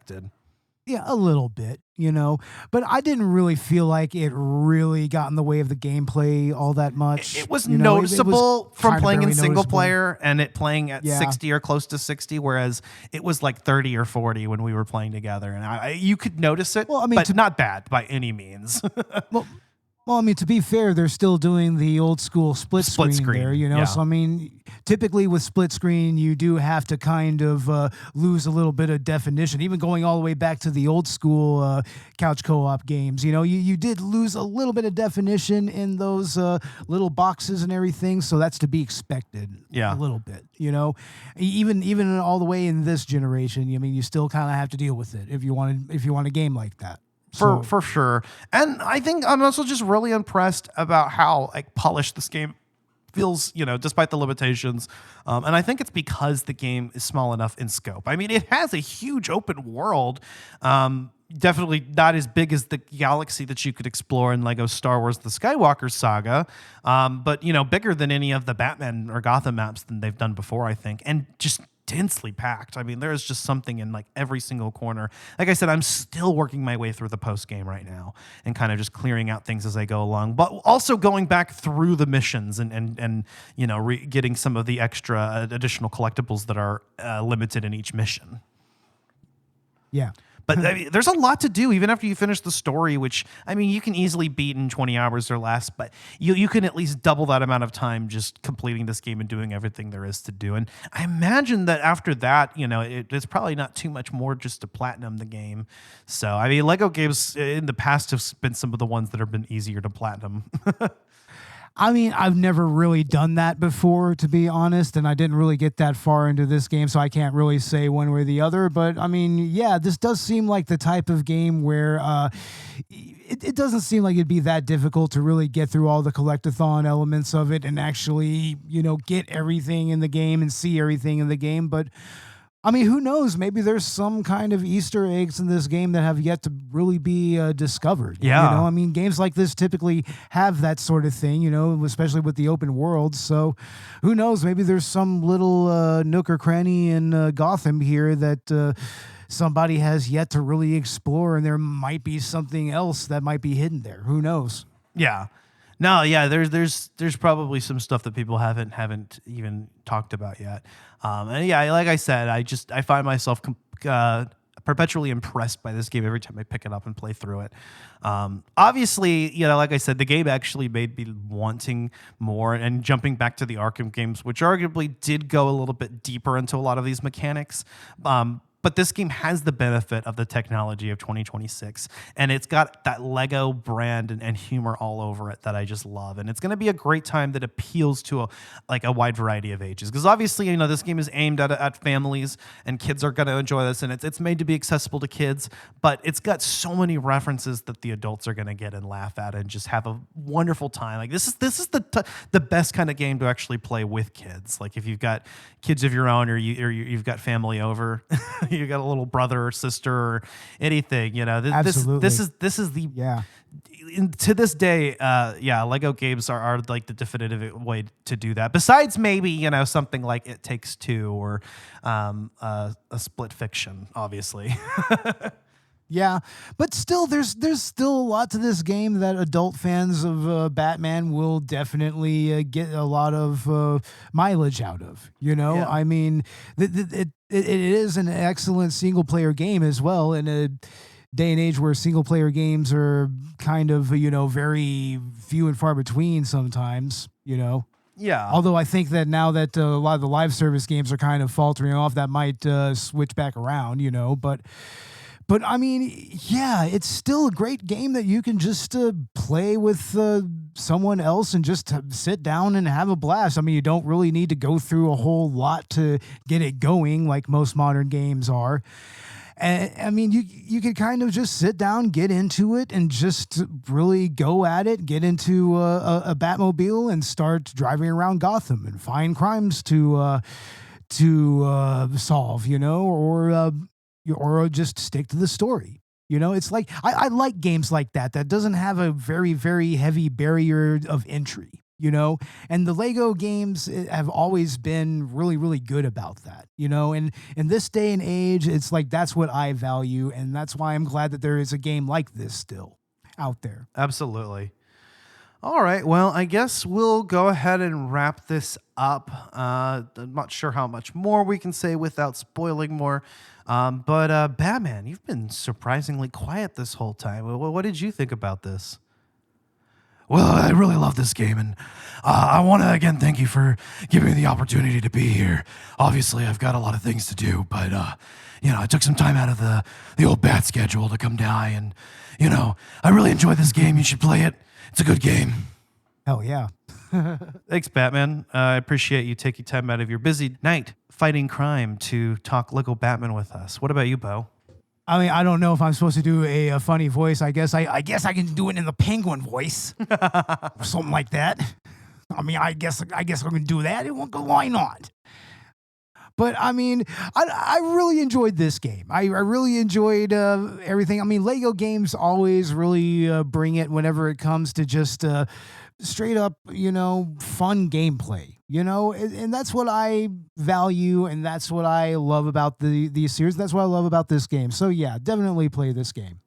Speaker 3: Yeah, a little bit, but I didn't really feel like it really got in the way of the gameplay all that much.
Speaker 2: It was noticeable from playing in single player and it playing at 60 or close to 60, whereas it was like 30 or 40 when we were playing together, and you could notice it, but not bad by any means.
Speaker 3: Well, I mean, to be fair, they're still doing the old school split screen there,
Speaker 2: Yeah.
Speaker 3: So, I mean, typically with split screen, you do have to kind of lose a little bit of definition. Even going all the way back to the old school couch co-op games, you did lose a little bit of definition in those little boxes and everything. So that's to be expected.
Speaker 2: Yeah.
Speaker 3: A little bit, Even all the way in this generation, I mean, you still kind of have to deal with it if you want a game like that.
Speaker 2: For sure. And I think I'm also just really impressed about how like polished this game feels, despite the limitations. And I think it's because the game is small enough in scope. I mean, it has a huge open world. Definitely not as big as the galaxy that you could explore in Lego Star Wars The Skywalker Saga, but bigger than any of the Batman or Gotham maps than they've done before, I think, and just densely packed. I mean, there is just something in like every single corner. Like I said, I'm still working my way through the post game right now and kind of just clearing out things as I go along, but also going back through the missions and getting some of the extra additional collectibles that are limited in each mission.
Speaker 3: Yeah.
Speaker 2: But I mean, there's a lot to do even after you finish the story, which, I mean, you can easily beat in 20 hours or less, but you can at least double that amount of time just completing this game and doing everything there is to do. And I imagine that after that, it's probably not too much more just to platinum the game. So, I mean, Lego games in the past have been some of the ones that have been easier to platinum.
Speaker 3: I mean, I've never really done that before, to be honest, and I didn't really get that far into this game, so I can't really say one way or the other. But, I mean, yeah, this does seem like the type of game where it doesn't seem like it'd be that difficult to really get through all the collectathon elements of it and actually, get everything in the game and see everything in the game. But I mean, who knows? Maybe there's some kind of Easter eggs in this game that have yet to really be discovered.
Speaker 2: Yeah.
Speaker 3: I mean, games like this typically have that sort of thing, especially with the open world. So who knows? Maybe there's some little nook or cranny in Gotham here that somebody has yet to really explore, and there might be something else that might be hidden there. Who knows?
Speaker 2: Yeah. No, yeah, there's probably some stuff that people haven't even talked about yet. And yeah, like I said, I find myself perpetually impressed by this game every time I pick it up and play through it. Obviously, like I said, the game actually made me wanting more, and jumping back to the Arkham games, which arguably did go a little bit deeper into a lot of these mechanics. But this game has the benefit of the technology of 2026, and it's got that Lego brand and humor all over it that I just love. And it's going to be a great time that appeals to a wide variety of ages, because obviously, this game is aimed at families, and kids are going to enjoy this, and it's made to be accessible to kids, but it's got so many references that the adults are going to get and laugh at and just have a wonderful time. Like this is the best kind of game to actually play with kids. Like if you've got kids of your own, or you've got family over. You got a little brother or sister or anything,
Speaker 3: Absolutely.
Speaker 2: This is the to this day, Lego games are like the definitive way to do that. Besides maybe something like It Takes Two or a Split Fiction, obviously.
Speaker 3: Yeah, but still, there's still a lot to this game that adult fans of Batman will definitely get a lot of mileage out of.
Speaker 2: Yeah.
Speaker 3: I mean, it is an excellent single player game as well in a day and age where single player games are kind of very few and far between sometimes.
Speaker 2: Yeah.
Speaker 3: Although I think that now that a lot of the live service games are kind of faltering off, that might switch back around. But I mean, yeah, it's still a great game that you can just play with someone else and just sit down and have a blast. I mean, you don't really need to go through a whole lot to get it going like most modern games are. And I mean, you could kind of just sit down, get into it, and just really go at it, get into a Batmobile and start driving around Gotham and find crimes to solve, or just stick to the story. It's like I like games like that doesn't have a very, very heavy barrier of entry, and the Lego games have always been really, really good about that, and in this day and age, it's like that's what I value, and that's why I'm glad that there is a game like this still out there.
Speaker 2: Absolutely. All right, well, I guess we'll go ahead and wrap this up. I'm not sure how much more we can say without spoiling more. But Batman, you've been surprisingly quiet this whole time. What did you think about this?
Speaker 4: Well, I really love this game, and I want to again thank you for giving me the opportunity to be here. Obviously, I've got a lot of things to do, but I took some time out of the old Bat schedule to come down, and I really enjoyed this game. You should play it. It's a good game.
Speaker 3: Hell yeah.
Speaker 2: Thanks, Batman. I appreciate you taking time out of your busy night fighting crime to talk Lego Batman with us. What about you, Bo?
Speaker 3: I mean, I don't know if I'm supposed to do a funny voice. I guess I can do it in the Penguin voice or something like that. I mean, I guess I can do that. Why not? But I mean, I really enjoyed this game. I really enjoyed everything. I mean, Lego games always really bring it whenever it comes to just straight up, fun gameplay. And that's what I value, and that's what I love about the series. That's what I love about this game. So yeah, definitely play this game.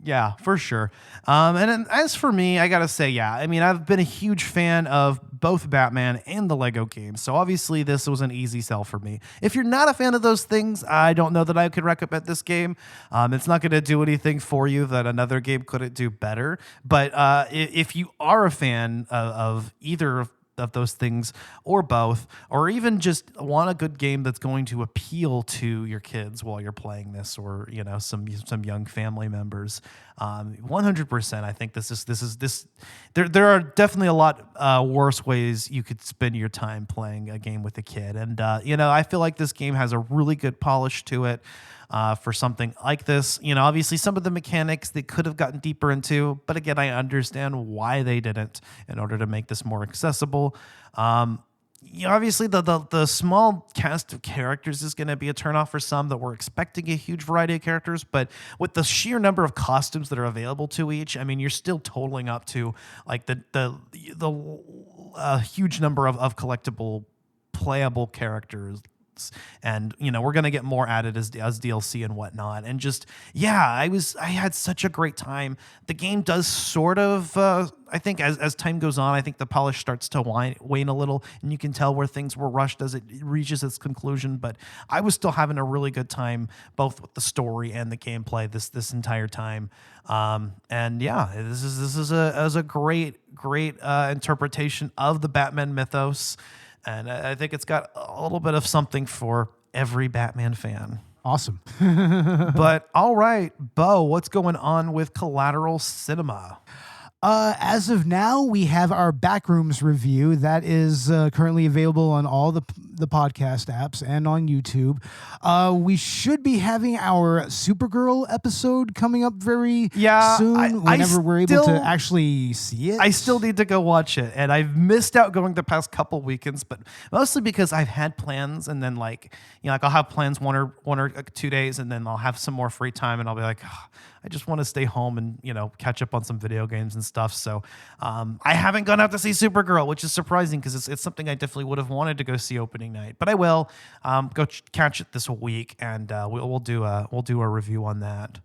Speaker 2: Yeah, for sure. And as for me, I gotta say, yeah, I mean, I've been a huge fan of both Batman and the Lego games. So obviously this was an easy sell for me. If you're not a fan of those things, I don't know that I could recommend this game. It's not going to do anything for you that another game couldn't do better. But if you are a fan of either of those things or both, or even just want a good game that's going to appeal to your kids while you're playing this, or some young family members, 100%. I think this. There are definitely a lot worse ways you could spend your time playing a game with a kid, and I feel like this game has a really good polish to it. For something like this, obviously some of the mechanics they could have gotten deeper into, but again, I understand why they didn't in order to make this more accessible. Obviously the small cast of characters is going to be a turnoff for some that were expecting a huge variety of characters, but with the sheer number of costumes that are available to each, I mean, you're still totaling up to like the huge number of collectible playable characters. And we're gonna get more added as DLC and whatnot, and just I had such a great time. The game does sort of I think as time goes on, I think the polish starts to wane a little, and you can tell where things were rushed as it reaches its conclusion. But I was still having a really good time, both with the story and the gameplay this entire time. This is a great interpretation of the Batman mythos. And I think it's got a little bit of something for every Batman fan.
Speaker 3: Awesome.
Speaker 2: But all right, Bo, what's going on with Collateral Cinema?
Speaker 3: As of now, we have our Backrooms review that is currently available on all the podcast apps and on YouTube. We should be having our Supergirl episode coming up very soon, whenever we're able to actually see it.
Speaker 2: I still need to go watch it, and I've missed out going the past couple weekends, but mostly because I've had plans, and then I'll have plans one or 2 days, and then I'll have some more free time, and I'll be like, I just want to stay home and catch up on some video games and stuff. So I haven't gone out to see Supergirl, which is surprising because it's something I definitely would have wanted to go see opening night. But I will go catch it this week, and we'll do a review on that.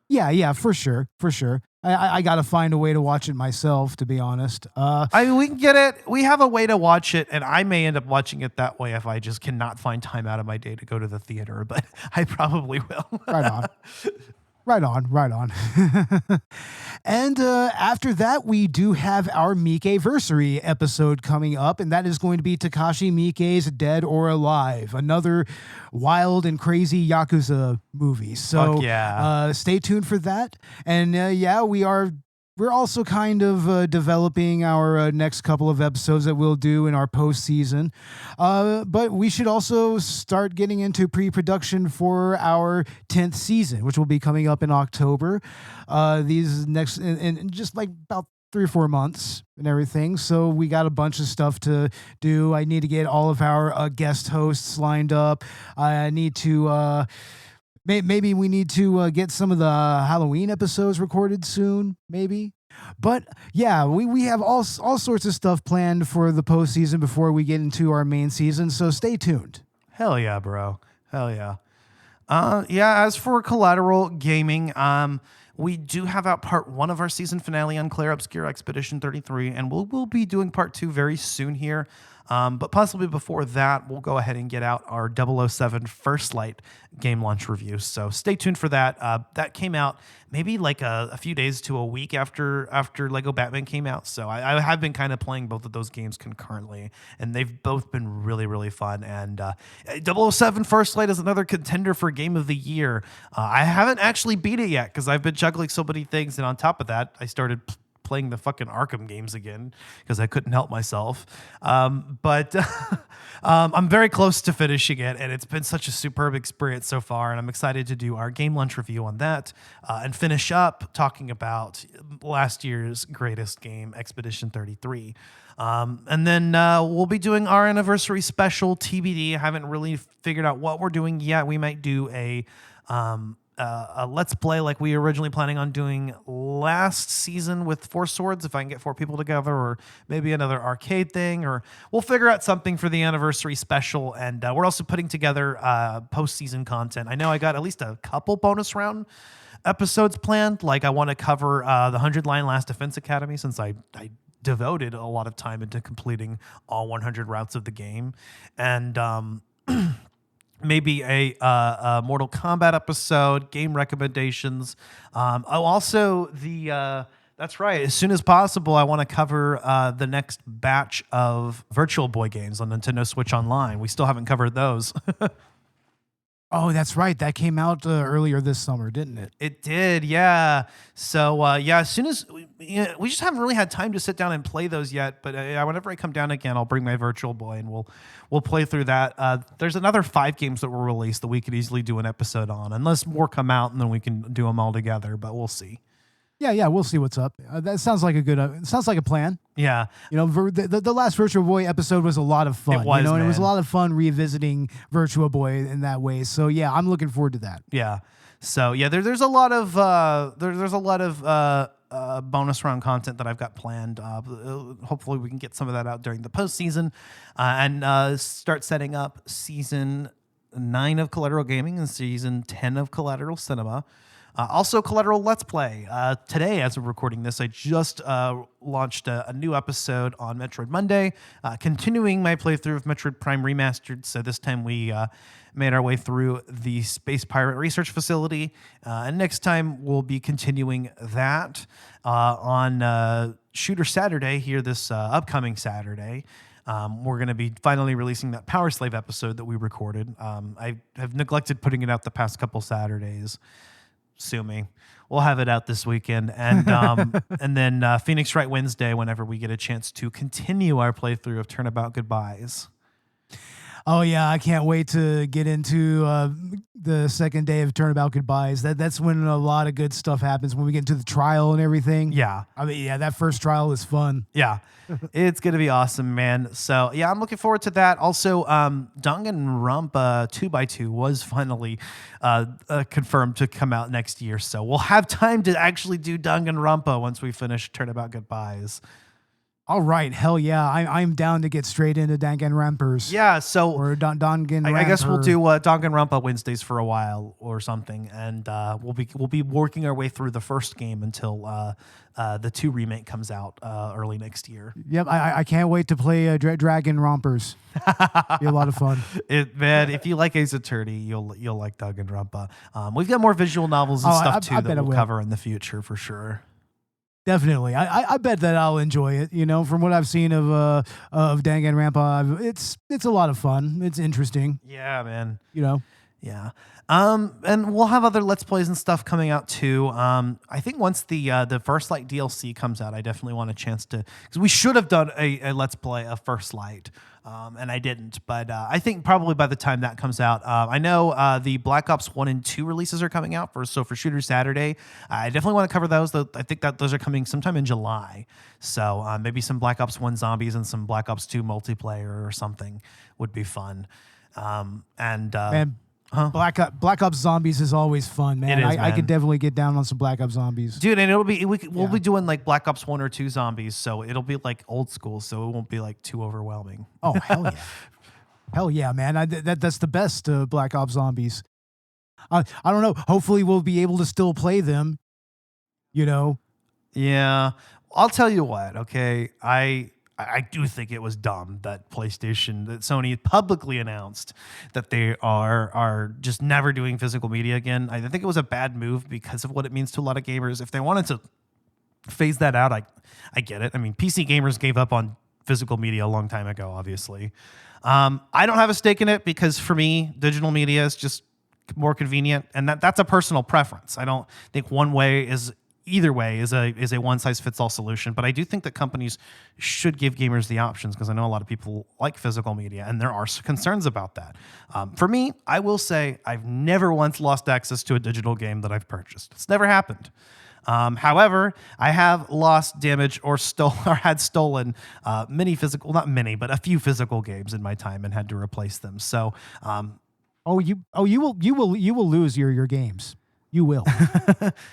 Speaker 3: Yeah, for sure. I got to find a way to watch it myself, to be honest.
Speaker 2: I mean, we can get it. We have a way to watch it, and I may end up watching it that way if I just cannot find time out of my day to go to the theater, but I probably will.
Speaker 3: Right on. And after that, we do have our Miike-versary episode coming up, and that is going to be Takashi Miike's Dead or Alive, another wild and crazy Yakuza movie. So stay tuned for that. And we're also kind of developing our next couple of episodes that we'll do in our postseason. But we should also start getting into pre-production for our 10th season, which will be coming up in October. These next, in just like about 3 or 4 months and everything. So we got a bunch of stuff to do. I need to get all of our guest hosts lined up. I need to... Maybe we need to get some of the Halloween episodes recorded soon, maybe. But yeah, we have all sorts of stuff planned for the postseason before we get into our main season, so stay tuned.
Speaker 2: Hell yeah, bro. Hell yeah. As for Collateral Gaming, we do have out part 1 of our season finale on Claire Obscure Expedition 33, and we'll be doing part 2 very soon here. But possibly before that, we'll go ahead and get out our 007 First Light game launch review. So stay tuned for that. That came out maybe like a few days to a week after Lego Batman came out. So I have been kind of playing both of those games concurrently, and they've both been really, really fun. And 007 First Light is another contender for Game of the Year. I haven't actually beat it yet because I've been juggling so many things. And on top of that, I started playing the fucking Arkham games again because I couldn't help myself. But I'm very close to finishing it, and it's been such a superb experience so far, and I'm excited to do our game lunch review on that and finish up talking about last year's greatest game, Expedition 33. And then we'll be doing our anniversary special, TBD. I haven't really figured out what we're doing yet. We might do a Let's Play like we were originally planning on doing last season with 4 Swords, if I can get 4 people together, or maybe another arcade thing, or we'll figure out something for the anniversary special. And we're also putting together postseason content. I know I got at least a couple bonus round episodes planned. Like I want to cover the 100 Line Last Defense Academy, since I devoted a lot of time into completing all 100 routes of the game, and maybe a Mortal Kombat episode, game recommendations. Also that's right. As soon as possible, I want to cover the next batch of Virtual Boy games on Nintendo Switch Online. We still haven't covered those.
Speaker 3: Oh, that's right. That came out earlier this summer, didn't it?
Speaker 2: It did, yeah. So, as soon as we just haven't really had time to sit down and play those yet. But whenever I come down again, I'll bring my Virtual Boy and we'll play through that. There's another 5 games that were released that we could easily do an episode on, unless more come out and then we can do them all together. But we'll see.
Speaker 3: Yeah, we'll see what's up. That sounds like a plan.
Speaker 2: Yeah.
Speaker 3: The last Virtual Boy episode was a lot of fun.
Speaker 2: It was,
Speaker 3: and it was a
Speaker 2: man.
Speaker 3: lot of fun revisiting Virtual Boy in that way. So yeah, I'm looking forward to that.
Speaker 2: Yeah. So yeah, there's a lot of bonus round content that I've got planned. Hopefully we can get some of that out during the postseason, and start setting up season 9 of Collateral Gaming and season 10 of Collateral Cinema. Also, Collateral Let's Play. Today, as we're recording this, I just launched a new episode on Metroid Monday, continuing my playthrough of Metroid Prime Remastered. So this time we made our way through the Space Pirate Research Facility. And next time we'll be continuing that on Shooter Saturday here this upcoming Saturday. We're going to be finally releasing that Power Slave episode that we recorded. I have neglected putting it out the past couple Saturdays. Sue me. We'll have it out this weekend, and and then Phoenix Wright Wednesday whenever we get a chance to continue our playthrough of Turnabout Goodbyes.
Speaker 3: Oh yeah, I can't wait to get into the second day of Turnabout Goodbyes. That's when a lot of good stuff happens, when we get into the trial and everything.
Speaker 2: Yeah.
Speaker 3: I mean, yeah, that first trial is fun.
Speaker 2: Yeah. It's going to be awesome, man. So, yeah, I'm looking forward to that. Also, Danganronpa 2x2 was finally confirmed to come out next year. So we'll have time to actually do Danganronpa once we finish Turnabout Goodbyes.
Speaker 3: All right, hell yeah. I'm down to get straight into Danganronpers.
Speaker 2: Yeah, so
Speaker 3: or Danganronpa.
Speaker 2: I guess we'll do Danganronpa Wednesdays for a while or something, and we'll be working our way through the first game until the 2 remake comes out early next year.
Speaker 3: Yep, I can't wait to play Dragon Rompers. Be a lot of fun.
Speaker 2: Man, if you like Ace Attorney, you'll like Danganronpa. We've got more visual novels and stuff too that we'll cover in the future for sure.
Speaker 3: Definitely. I bet that I'll enjoy it. From what I've seen of Danganronpa, it's a lot of fun. It's interesting.
Speaker 2: Yeah, man.
Speaker 3: Yeah.
Speaker 2: And we'll have other Let's Plays and stuff coming out too. I think once the First Light DLC comes out, I definitely want a chance to, because we should have done a Let's Play of First Light, and I didn't. But I think probably by the time that comes out, I know the Black Ops 1 and 2 releases are coming out for Shooter Saturday. I definitely want to cover those. I think that those are coming sometime in July. So maybe some Black Ops 1 zombies and some Black Ops 2 multiplayer or something would be fun.
Speaker 3: Black Ops Zombies is always fun, man. I could definitely get down on some Black Ops Zombies.
Speaker 2: Dude, and we'll be doing like Black Ops 1 or 2 zombies, so it'll be like old school, so it won't be like too overwhelming.
Speaker 3: Oh, hell yeah. Hell yeah, man. That's the best Black Ops Zombies. I don't know. Hopefully we'll be able to still play them,
Speaker 2: Yeah. I'll tell you what, okay? I do think it was dumb that Sony publicly announced that they are just never doing physical media again. I think it was a bad move because of what it means to a lot of gamers. If they wanted to phase that out, I get it. I mean, PC gamers gave up on physical media a long time ago, obviously. I don't have a stake in it because for me, digital media is just more convenient, and that's a personal preference. I don't think either way is a one-size-fits-all solution, but I do think that companies should give gamers the options because I know a lot of people like physical media, and there are concerns about that. For me, I will say I've never once lost access to a digital game that I've purchased. It's never happened. However, I have lost, damaged, or had stolen not many, but a few physical games in my time and had to replace them. So,
Speaker 3: you will lose your games. You will.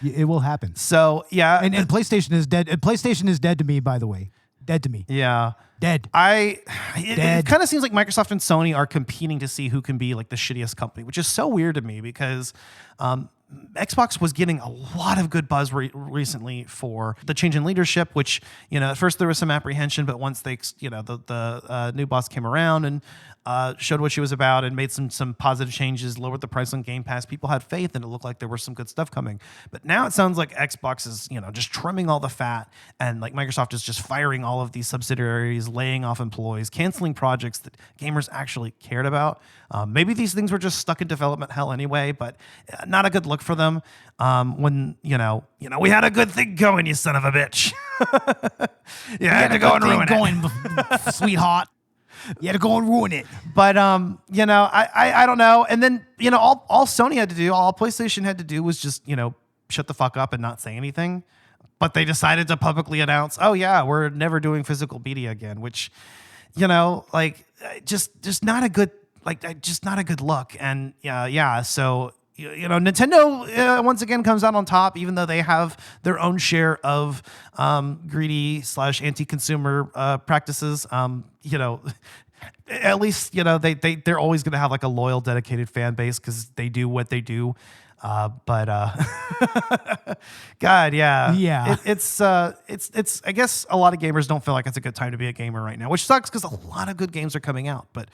Speaker 3: It will happen.
Speaker 2: So yeah,
Speaker 3: and PlayStation is dead. PlayStation is dead to me, by the way. Dead to me.
Speaker 2: Yeah,
Speaker 3: dead.
Speaker 2: It kind of seems like Microsoft and Sony are competing to see who can be like the shittiest company, which is so weird to me because Xbox was getting a lot of good buzz recently for the change in leadership, which, at first there was some apprehension, but once they, the new boss came around and showed what she was about and made some positive changes, lowered the price on Game Pass, people had faith and it looked like there was some good stuff coming. But now it sounds like Xbox is, just trimming all the fat, and like Microsoft is just firing all of these subsidiaries, laying off employees, canceling projects that gamers actually cared about. Maybe these things were just stuck in development hell anyway, but not a good look for them. When we had a good thing going, you son of a bitch. You had to go and ruin it,
Speaker 3: sweetheart. You had to go and ruin it.
Speaker 2: But I don't know. And then all Sony had to do, all PlayStation had to do was just shut the fuck up and not say anything. But they decided to publicly announce, oh yeah, we're never doing physical media again, which just not a good look. And so Nintendo once again comes out on top, even though they have their own share of greedy / anti-consumer practices. At least they're always going to have like a loyal, dedicated fan base because they do what they do. God, yeah. It's I guess a lot of gamers don't feel like it's a good time to be a gamer right now, which sucks because a lot of good games are coming out, but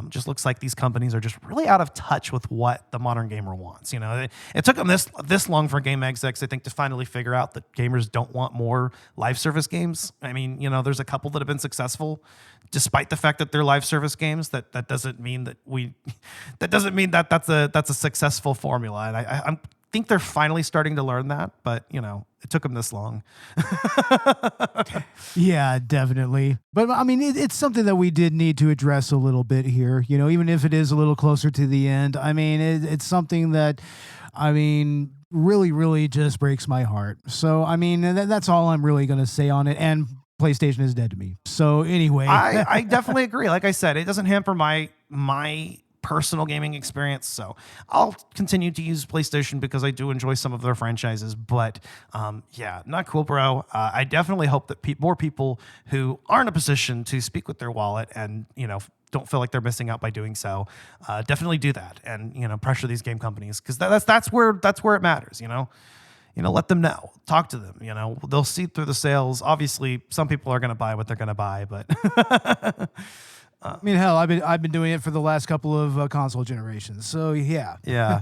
Speaker 2: just looks like these companies are just really out of touch with what the modern gamer wants. It took them this long for game execs, I think, to finally figure out that gamers don't want more live service games. I mean, there's a couple that have been successful, despite the fact that they're live service games. That doesn't mean that that's a successful formula. And I think they're finally starting to learn that, but it took them this long.
Speaker 3: Yeah, definitely. But I mean, it's something that we did need to address a little bit here, even if it is a little closer to the end. I mean, it's something that, really, really just breaks my heart. So, I mean, that's all I'm really going to say on it. And PlayStation is dead to me. So anyway,
Speaker 2: I definitely agree. Like I said, it doesn't hamper my personal gaming experience. So I'll continue to use PlayStation because I do enjoy some of their franchises. But not cool, bro. I definitely hope that more people who are in a position to speak with their wallet and don't feel like they're missing out by doing so, definitely do that and pressure these game companies, because that's where it matters. Let them know. Talk to them. They'll see through the sales. Obviously, some people are going to buy what they're going to buy, but
Speaker 3: I mean, hell, I've been doing it for the last couple of console generations. So yeah.
Speaker 2: Yeah.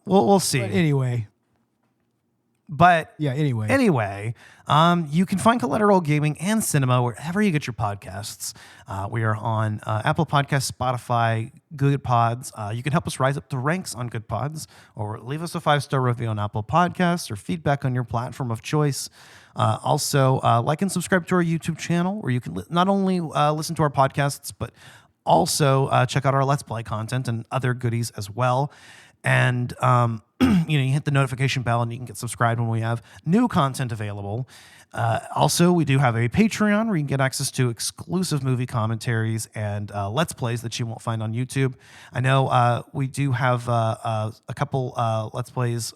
Speaker 2: We'll see.
Speaker 3: But anyway.
Speaker 2: Anyway, you can find Collateral Gaming and Cinema wherever you get your podcasts. We are on Apple Podcasts, Spotify, Good Pods. You can help us rise up the ranks on Good Pods, or leave us a 5-star review on Apple Podcasts, or feedback on your platform of choice. Also, like and subscribe to our YouTube channel, where you can not only listen to our podcasts, but also check out our Let's Play content and other goodies as well. And you hit the notification bell and you can get subscribed when we have new content available. Also, we do have a Patreon where you can get access to exclusive movie commentaries and Let's Plays that you won't find on YouTube. I know we do have a couple Let's Plays.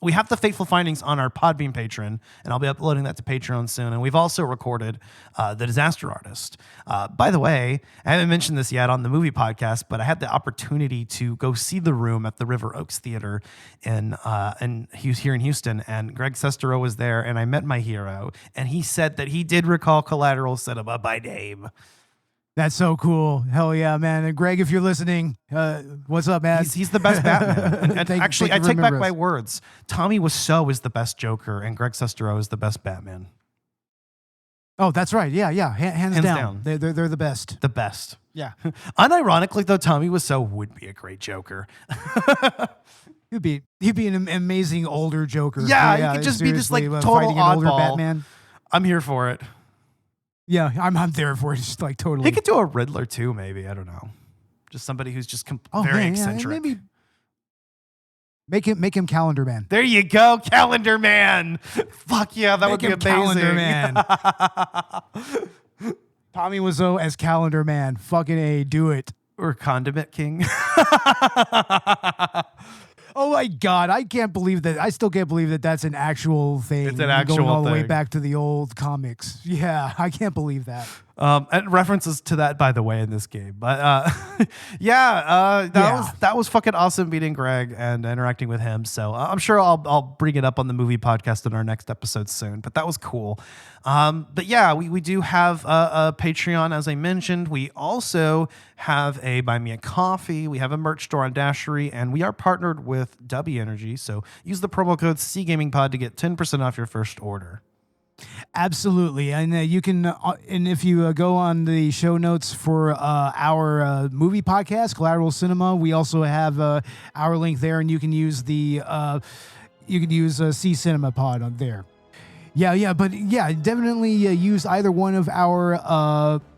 Speaker 2: We have the Fateful Findings on our Podbean Patreon, and I'll be uploading that to Patreon soon. And we've also recorded The Disaster Artist. By the way, I haven't mentioned this yet on the movie podcast, but I had the opportunity to go see The Room at the River Oaks Theater here in Houston, and Greg Sestero was there, and I met my hero, and he said that he did recall Collateral Cinema by name.
Speaker 3: That's so cool. Hell yeah, man. And Greg, if you're listening, what's up, man?
Speaker 2: He's the best Batman. And actually, I take back my words. Tommy Wiseau is the best Joker, and Greg Sestero is the best Batman.
Speaker 3: Oh, that's right. Yeah. Hands down. They're the best.
Speaker 2: The best.
Speaker 3: Yeah.
Speaker 2: Unironically, though, Tommy Wiseau would be a great Joker.
Speaker 3: He'd be an amazing older Joker.
Speaker 2: Yeah, he could just be this like total oddball.
Speaker 3: Batman.
Speaker 2: I'm here for it.
Speaker 3: Yeah, I'm there for it. Just like totally.
Speaker 2: He could do a Riddler too, maybe. I don't know. Just somebody who's just very eccentric.
Speaker 3: Maybe make him Calendar Man.
Speaker 2: There you go, Calendar Man. Fuck yeah, that would be amazing.
Speaker 3: Calendar Man. Tommy Wiseau as Calendar Man. Fucking A, do it.
Speaker 2: Or Condiment King.
Speaker 3: Oh my God, I can't believe that. I still can't believe that that's an actual thing.
Speaker 2: It's an actual
Speaker 3: going all the way
Speaker 2: thing.
Speaker 3: back to the old comics. Yeah, I can't believe that.
Speaker 2: And references to that, by the way, in this game. But that was fucking awesome meeting Greg and interacting with him. So I'm sure I'll bring it up on the movie podcast in our next episode soon. But that was cool. But yeah, we do have a Patreon, as I mentioned. We also have a Buy Me a Coffee. We have a merch store on Dashery, and we are partnered with W Energy. So use the promo code CGamingPod to get 10% off your first order.
Speaker 3: Absolutely, and you can, and if you go on the show notes for our movie podcast, Collateral Cinema, we also have our link there, and you can use C Cinema Pod on there. But definitely use either one of our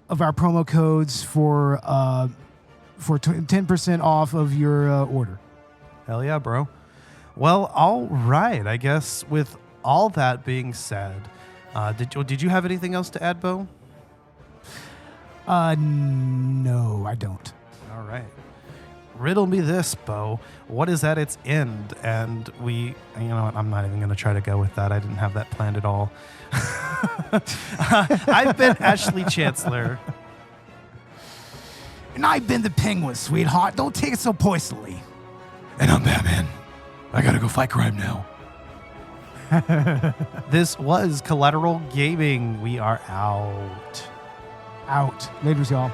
Speaker 3: promo codes for 10% off of your order.
Speaker 2: Hell yeah, bro. Well, all right. I guess with all that being said, did you have anything else to add, Bo?
Speaker 3: No, I don't.
Speaker 2: All right. Riddle me this, Bo. What is at its end? And you know what? I'm not even going to try to go with that. I didn't have that planned at all. I've been Ashley Chancellor.
Speaker 3: And I've been the Penguin, sweetheart. Don't take it so personally.
Speaker 4: And I'm Batman. I gotta go fight crime now.
Speaker 2: This was Collateral Gaming. We are out.
Speaker 3: Laters, y'all.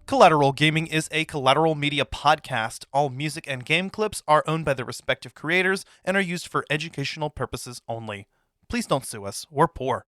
Speaker 2: Collateral Gaming is a Collateral Media podcast. All music and game clips are owned by their respective creators and are used for educational purposes only. Please don't sue us. We're poor.